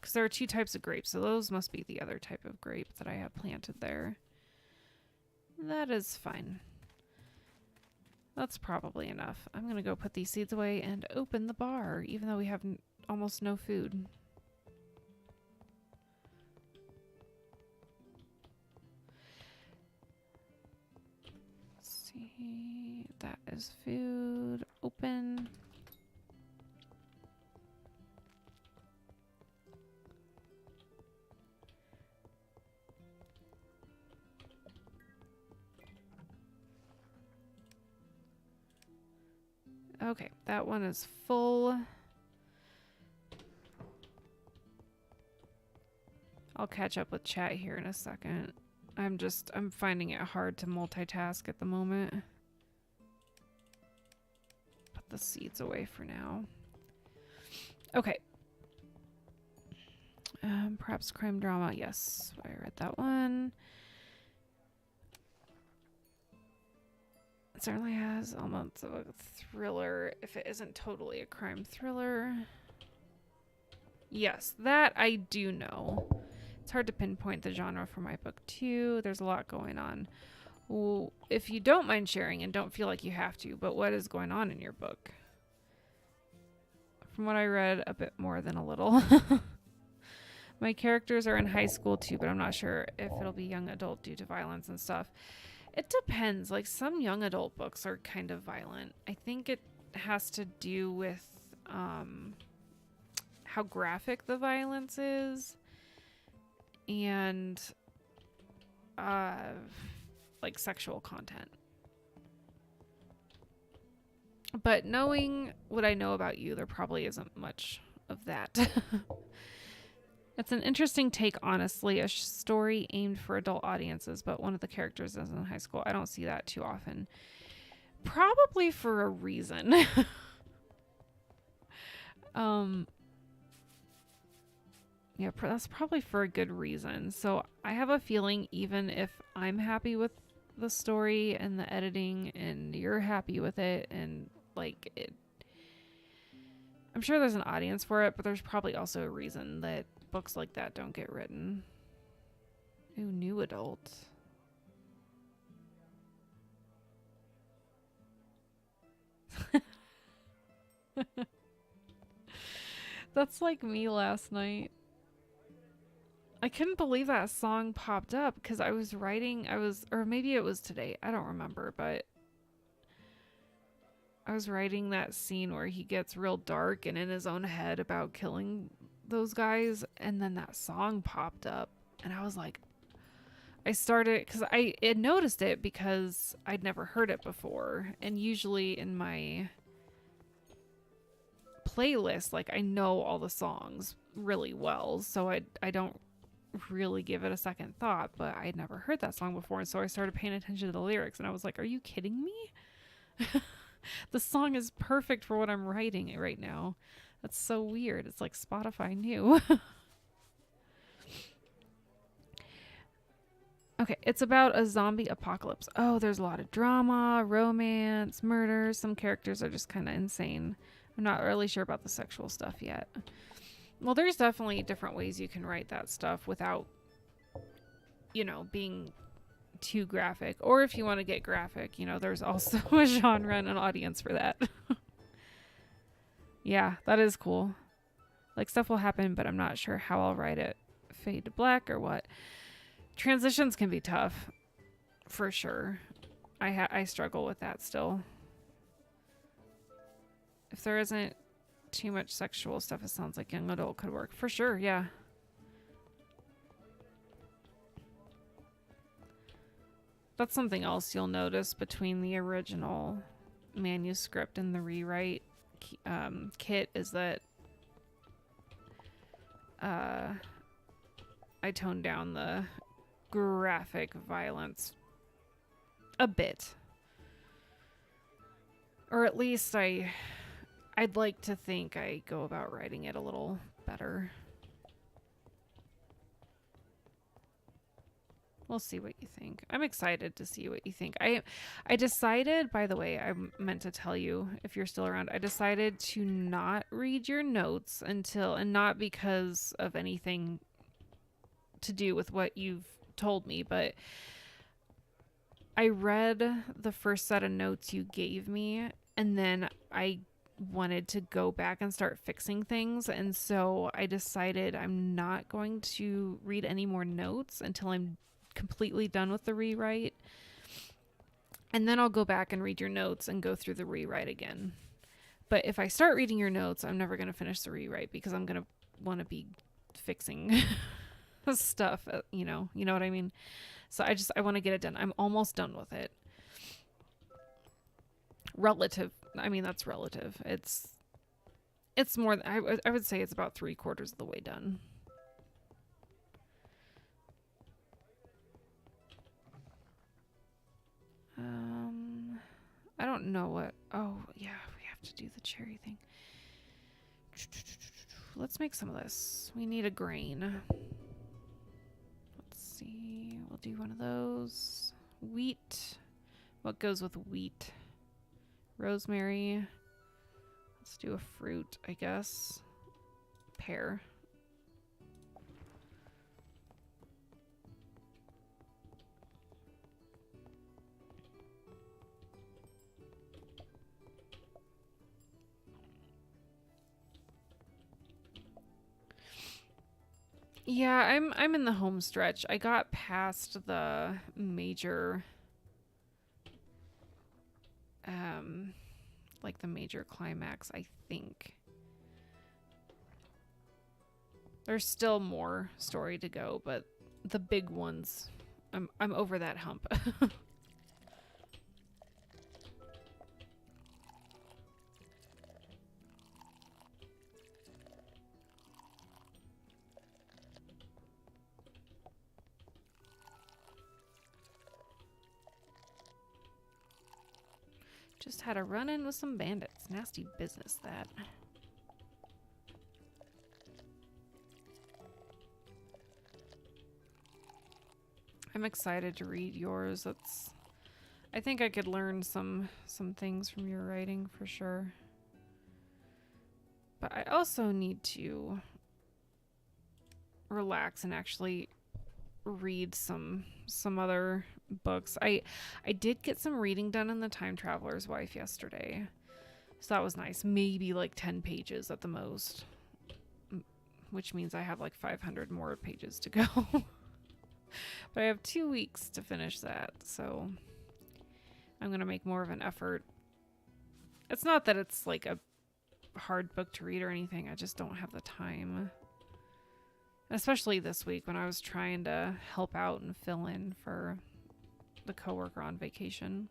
because there are 2 types of grapes, so those must be the other type of grape that I have planted there. That is fine. That's probably enough. I'm going to go put these seeds away and open the bar, even though we have almost no food. Let's see. That is food. Open. Okay, that one is full. I'll catch up with chat here in a second. I'm finding it hard to multitask at the moment. Put the seeds away for now. Okay. Perhaps crime drama. Yes, I read that one. It certainly has elements of a thriller if it isn't totally a crime thriller. Yes, that I do know. It's hard to pinpoint the genre for my book too. There's a lot going on. Well, if you don't mind sharing and don't feel like you have to, but what is going on in your book? From what I read, a bit more than a little. My characters are in high school too, but I'm not sure if it'll be young adult due to violence and stuff. It depends. Like, some young adult books are kind of violent. I think it has to do with how graphic the violence is and like sexual content. But knowing what I know about you, there probably isn't much of that. It's an interesting take, honestly. A story aimed for adult audiences, but one of the characters is in high school. I don't see that too often. Probably for a reason. Yeah, that's probably for a good reason. So I have a feeling even if I'm happy with the story and the editing and you're happy with it and like it, I'm sure there's an audience for it, but there's probably also a reason that books like that don't get written. Ooh, new adult. That's like me last night. I couldn't believe that song popped up because I was writing, or maybe it was today, I don't remember, but I was writing that scene where he gets real dark and in his own head about killing those guys, and then that song popped up, and I was like, I started, because I had noticed it because I'd never heard it before, and usually in my playlist, like, I know all the songs really well, so I don't really give it a second thought, but I'd never heard that song before, and so I started paying attention to the lyrics, and I was like, are you kidding me? The song is perfect for what I'm writing right now. That's so weird. It's like Spotify knew. Okay, it's about a zombie apocalypse. Oh, there's a lot of drama, romance, murder. Some characters are just kind of insane. I'm not really sure about the sexual stuff yet. Well, there's definitely different ways you can write that stuff without, you know, being too graphic. Or if you want to get graphic, you know, there's also a genre and an audience for that. Yeah, that is cool. Like, stuff will happen, but I'm not sure how I'll write it. Fade to black or what. Transitions can be tough, for sure. I struggle with that still. If there isn't too much sexual stuff, it sounds like young adult could work. For sure, yeah. That's something else you'll notice between the original manuscript and the rewrite kit is that I toned down the graphic violence a bit. Or at least I'd like to think I go about writing it a little better. We'll see what you think. I'm excited to see what you think. I decided, by the way, I meant to tell you if you're still around, I decided to not read your notes until, and not because of anything to do with what you've told me, but I read the first set of notes you gave me, and then I wanted to go back and start fixing things, and so I decided I'm not going to read any more notes until I'm completely done with the rewrite, and then I'll go back and read your notes and go through the rewrite again. But if I start reading your notes, I'm never going to finish the rewrite because I'm going to want to be fixing stuff, you know what I mean? So I want to get it done. I'm almost done with it. I mean, that's relative. It's more, I would say it's about 3/4 of the way done. I don't know what, oh yeah, we have to do the cherry thing. Let's make some of this. We need a grain. Let's see, we'll do one of those. Wheat. What goes with wheat? Rosemary. Let's do a fruit, I guess. Pear. Yeah, I'm in the home stretch. I got past the major like the major climax, I think. There's still more story to go, but the big ones, I'm over that hump. Just had a run-in with some bandits. Nasty business, that. I'm excited to read yours. I think I could learn some things from your writing for sure. But I also need to relax and actually read some other books. I did get some reading done in The Time Traveler's Wife yesterday. So that was nice. Maybe like 10 pages at the most. Which means I have like 500 more pages to go. But I have 2 weeks to finish that. So I'm going to make more of an effort. It's not that it's like a hard book to read or anything. I just don't have the time. Especially this week when I was trying to help out and fill in for the coworker on vacation.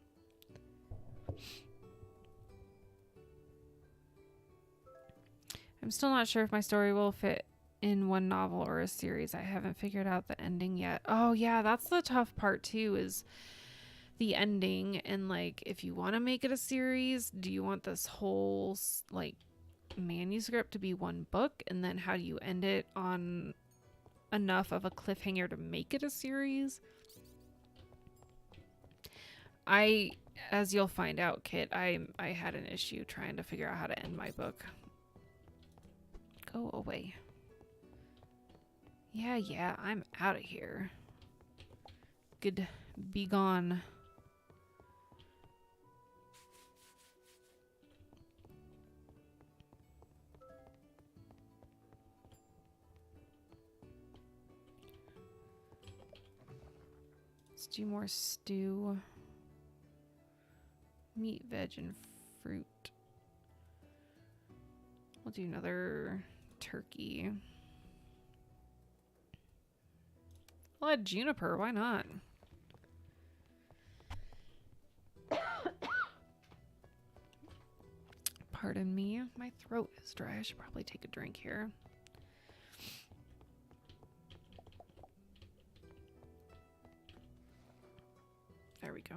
I'm still not sure if my story will fit in one novel or a series. I haven't figured out the ending yet. Oh yeah, that's the tough part too, is the ending. And like, if you want to make it a series, do you want this whole like manuscript to be one book? And then how do you end it on enough of a cliffhanger to make it a series? As you'll find out, Kit, I had an issue trying to figure out how to end my book. Go away. Yeah, I'm out of here. Good, be gone. Let's do more stew. Meat, veg, and fruit. We'll do another turkey. I'll add juniper, why not? Pardon me, my throat is dry. I should probably take a drink here. There we go.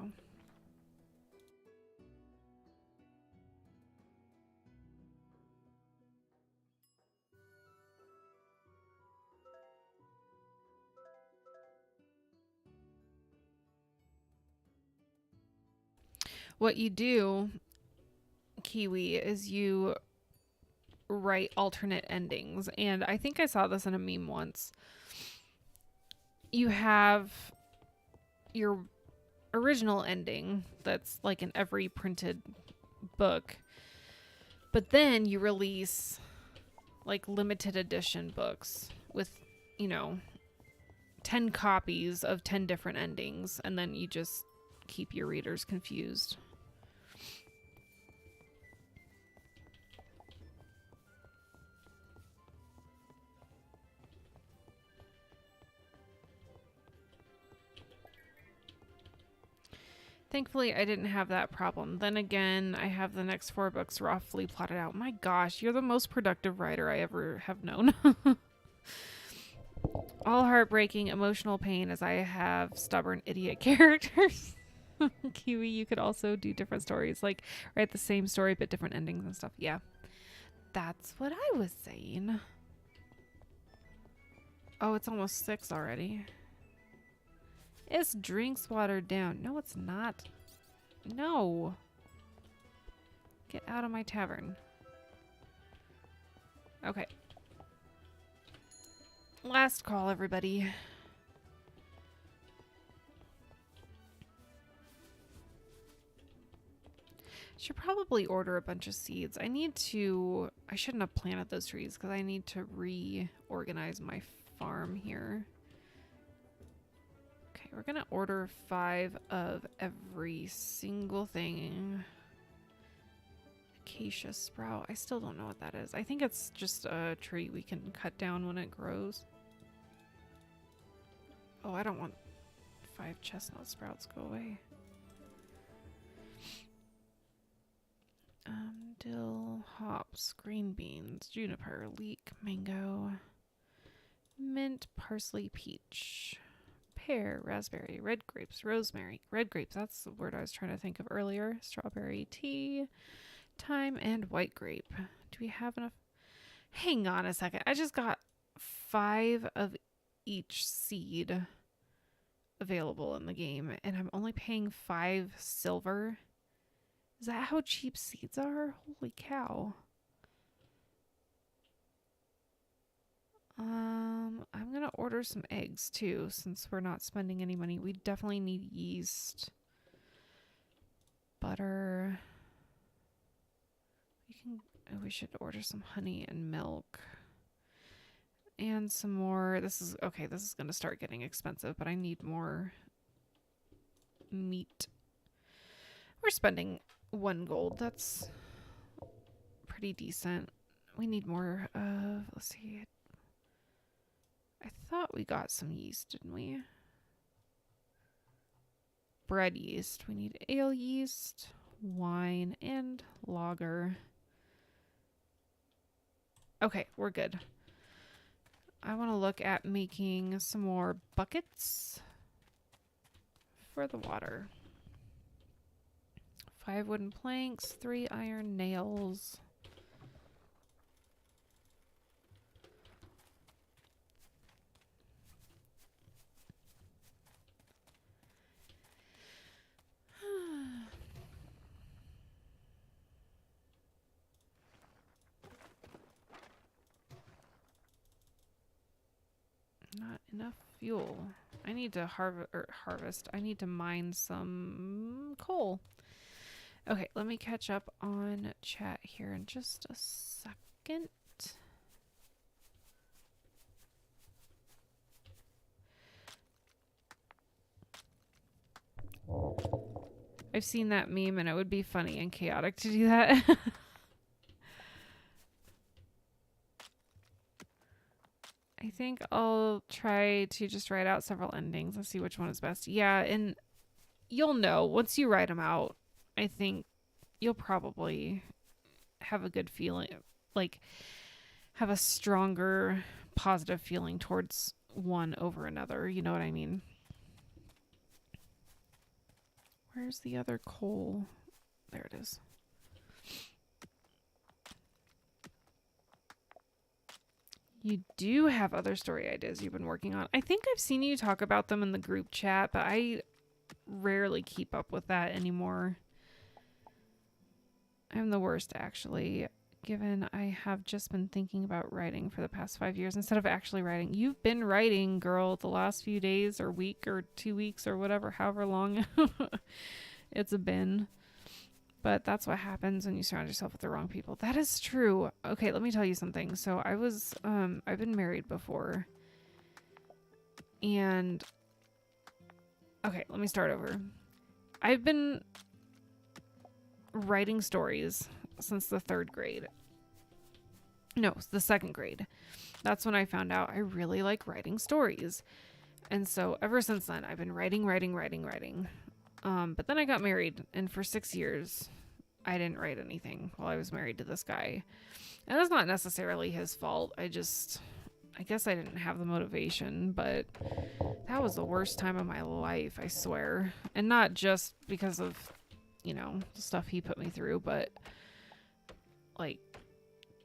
What you do, Kiwi, is you write alternate endings. And I think I saw this in a meme once. You have your original ending that's like in every printed book. But then you release like limited edition books with, 10 copies of 10 different endings. And then you just keep your readers confused. Thankfully, I didn't have that problem. Then again, I have the next 4 books roughly plotted out. My gosh, you're the most productive writer I ever have known. All heartbreaking, emotional pain as I have stubborn idiot characters. Kiwi, you could also do different stories, like write the same story but different endings and stuff. Yeah, that's what I was saying. Oh, it's almost 6 already. It's drinks watered down. No, it's not. No. Get out of my tavern. Okay. Last call, everybody. Should probably order a bunch of seeds. I shouldn't have planted those trees because I need to reorganize my farm here. Okay, we're gonna order 5 of every single thing. Acacia sprout. I still don't know what that is. I think it's just a tree we can cut down when it grows. Oh, I don't want 5 chestnut sprouts. Go away. Dill, hops, green beans, juniper, leek, mango, mint, parsley, peach, pear, raspberry, red grapes, rosemary. Red grapes, that's the word I was trying to think of earlier. Strawberry tea, thyme, and white grape. Do we have enough? Hang on a second. I just got 5 of each seed available in the game, and I'm only paying 5 silver. Is that how cheap seeds are? Holy cow. I'm gonna order some eggs too, since we're not spending any money. We definitely need yeast. Butter. We should order some honey and milk. And some more. This is gonna start getting expensive, but I need more meat. We're spending 1 gold. That's pretty decent. We need more of, let's see. I thought we got some yeast, didn't we? Bread yeast. We need ale yeast, wine, and lager. Okay, we're good. I want to look at making some more buckets for the water. 5 wooden planks, 3 iron nails. Not enough fuel. I need to harvest. I need to mine some coal. Okay, let me catch up on chat here in just a second. I've seen that meme and it would be funny and chaotic to do that. I think I'll try to just write out several endings and see which one is best. Yeah, and you'll know once you write them out. I think you'll probably have a good feeling, like have a stronger positive feeling towards one over another. You know what I mean? Where's the other coal? There it is. You do have other story ideas you've been working on. I think I've seen you talk about them in the group chat, but I rarely keep up with that anymore. I'm the worst, actually, given I have just been thinking about writing for the past 5 years instead of actually writing. You've been writing, girl, the last few days or week or 2 weeks or whatever, however long it's been. But that's what happens when you surround yourself with the wrong people. That is true. Okay, let me tell you something. So I've been married before. And, okay, let me start over. I've been writing stories since the 3rd grade. No, the 2nd grade. That's when I found out I really like writing stories. And so ever since then, I've been writing. But then I got married, and for 6 years, I didn't write anything while I was married to this guy. And that's not necessarily his fault. I guess I didn't have the motivation, but that was the worst time of my life, I swear. And not just because of, the stuff he put me through, but like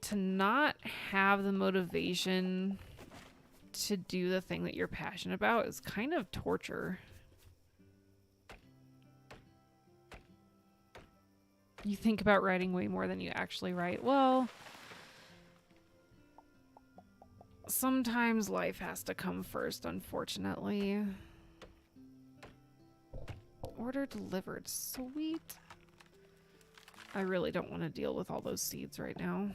to not have the motivation to do the thing that you're passionate about is kind of torture. You think about writing way more than you actually write. Well, sometimes life has to come first, unfortunately. Order delivered. Sweet. I really don't want to deal with all those seeds right now.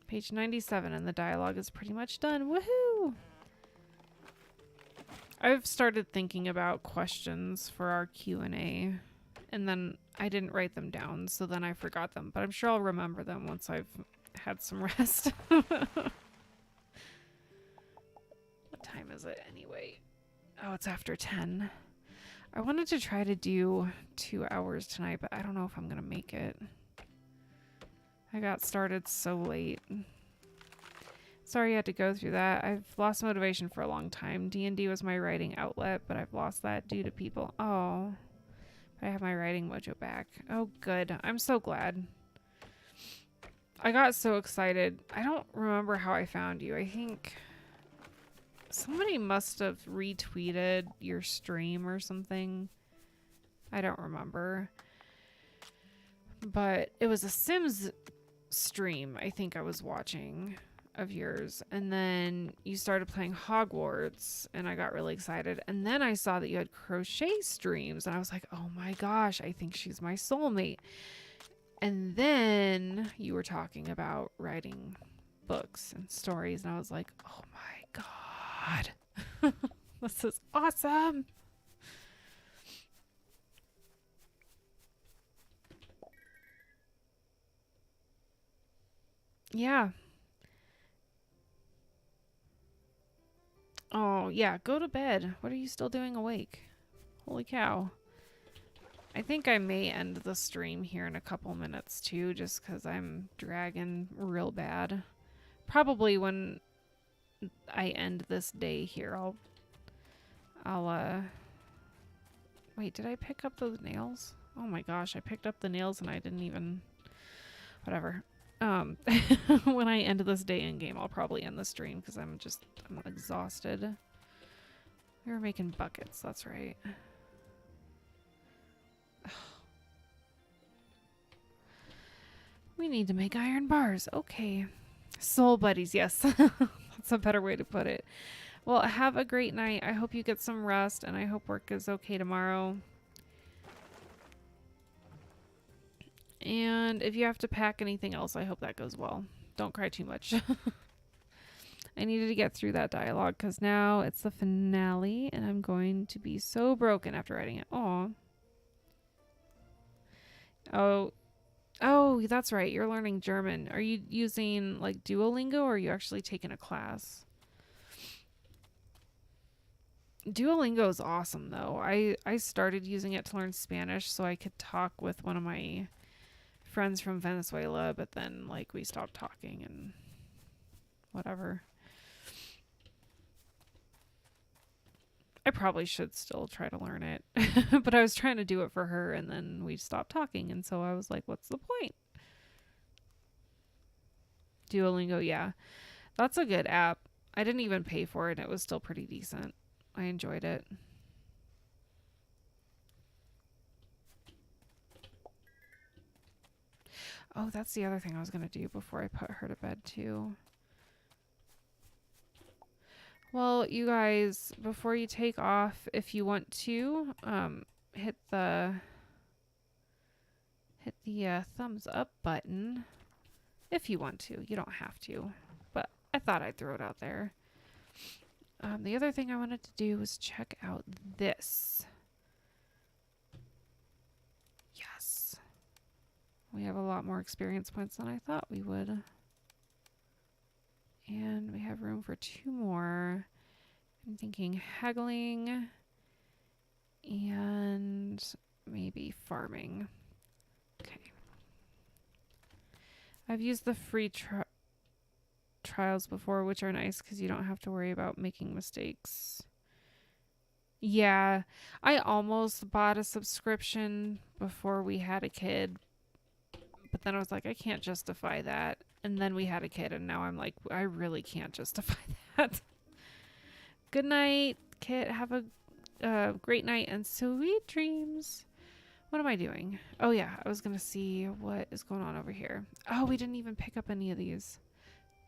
Page 97, and the dialogue is pretty much done. Woohoo! I've started thinking about questions for our Q&A, and then I didn't write them down, so then I forgot them. But I'm sure I'll remember them once I've had some rest. What time is it anyway? Oh, it's after 10. I wanted to try to do 2 hours tonight, but I don't know if I'm going to make it. I got started so late. Sorry you had to go through that. I've lost motivation for a long time. D&D was my writing outlet, but I've lost that due to people. Oh, but I have my writing mojo back. Oh, good. I'm so glad. I got so excited. I don't remember how I found you. I think somebody must have retweeted your stream or something. I don't remember. But it was a Sims stream I think I was watching of yours, and then you started playing Hogwarts and I got really excited, and then I saw that you had crochet streams and I was like, oh my gosh, I think she's my soulmate. And then you were talking about writing books and stories, and I was like, oh my god. This is awesome. Yeah. Oh, yeah, go to bed. What are you still doing awake? Holy cow. I think I may end the stream here in a couple minutes too, just because I'm dragging real bad. Probably when I end this day here, I'll wait, did I pick up those nails? Oh my gosh, I picked up the nails and I didn't even, whatever. When I end this day in game, I'll probably end the stream because I'm exhausted. We were making buckets, that's right. We need to make iron bars. Okay. Soul buddies, yes. That's a better way to put it. Well, have a great night. I hope you get some rest, and I hope work is okay tomorrow. And if you have to pack anything else, I hope that goes well. Don't cry too much. I needed to get through that dialogue because now it's the finale, and I'm going to be so broken after writing it. Aw. Oh, that's right. You're learning German. Are you using like Duolingo, or are you actually taking a class? Duolingo is awesome though. I started using it to learn Spanish so I could talk with one of my friends from Venezuela, but then like we stopped talking and whatever. I probably should still try to learn it, but I was trying to do it for her and then we stopped talking, and so I was like, what's the point? Duolingo, yeah. That's a good app. I didn't even pay for it and it was still pretty decent. I enjoyed it. Oh, that's the other thing I was going to do before I put her to bed too. Well, you guys, before you take off, if you want to, hit the thumbs up button. If you want to. You don't have to. But I thought I'd throw it out there. The other thing I wanted to do was check out this. Yes. We have a lot more experience points than I thought we would. And we have room for 2 more. I'm thinking haggling and maybe farming. Okay. I've used the free trials before, which are nice because you don't have to worry about making mistakes. Yeah, I almost bought a subscription before we had a kid, but then I was like, I can't justify that. And then we had a kid, and now I'm like, I really can't justify that. Good night, Kit. Have a great night and sweet dreams. What am I doing? Oh, yeah, I was going to see what is going on over here. Oh, we didn't even pick up any of these.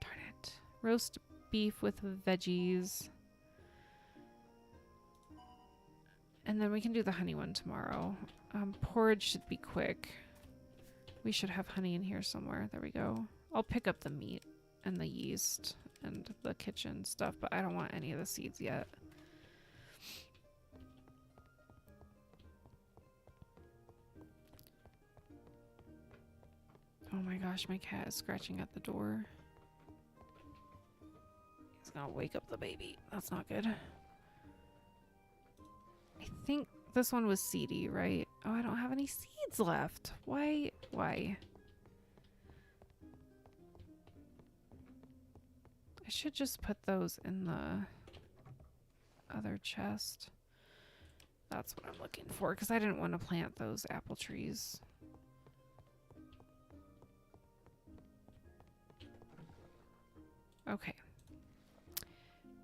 Darn it. Roast beef with veggies. And then we can do the honey one tomorrow. Porridge should be quick. We should have honey in here somewhere. There we go. I'll pick up the meat and the yeast and the kitchen stuff, but I don't want any of the seeds yet. Oh my gosh, my cat is scratching at the door. He's gonna wake up the baby. That's not good. I think this one was seedy, right? Oh, I don't have any seeds left. Why? Why? I should just put those in the other chest. That's what I'm looking for, because I didn't want to plant those apple trees. Okay.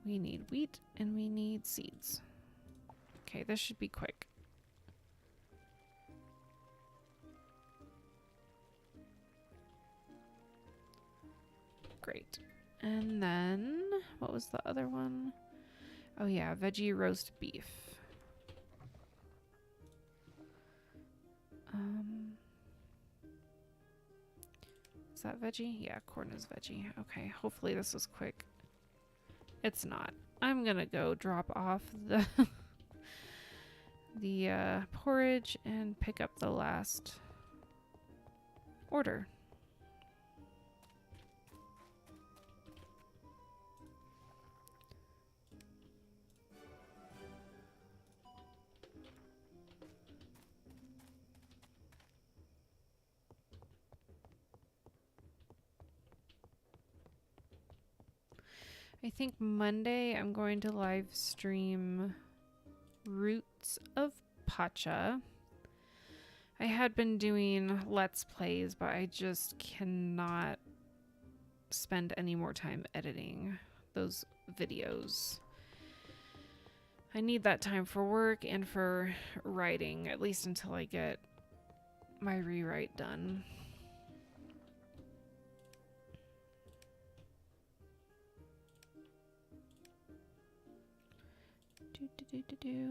We need wheat and we need seeds. Okay, this should be quick. Great. And then, what was the other one? Oh yeah, veggie roast beef. Is that veggie? Yeah, corn is veggie. Okay, hopefully this was quick. It's not. I'm gonna go drop off the the porridge and pick up the last order. I think Monday I'm going to live stream Roots of Pacha. I had been doing Let's Plays, but I just cannot spend any more time editing those videos. I need that time for work and for writing, at least until I get my rewrite done.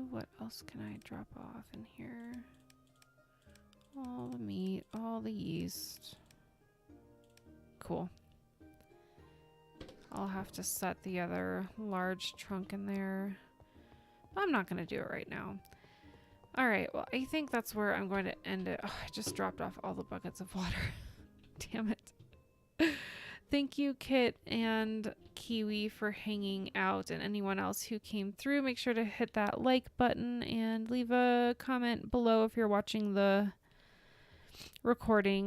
What else can I drop off in here? All the meat, all the yeast. Cool. I'll have to set the other large trunk in there. I'm not going to do it right now. All right, well, I think that's where I'm going to end it. Oh, I just dropped off all the buckets of water. Damn it. Thank you, Kit and Kiwi, for hanging out, and anyone else who came through. Make sure to hit that like button and leave a comment below if you're watching the recording.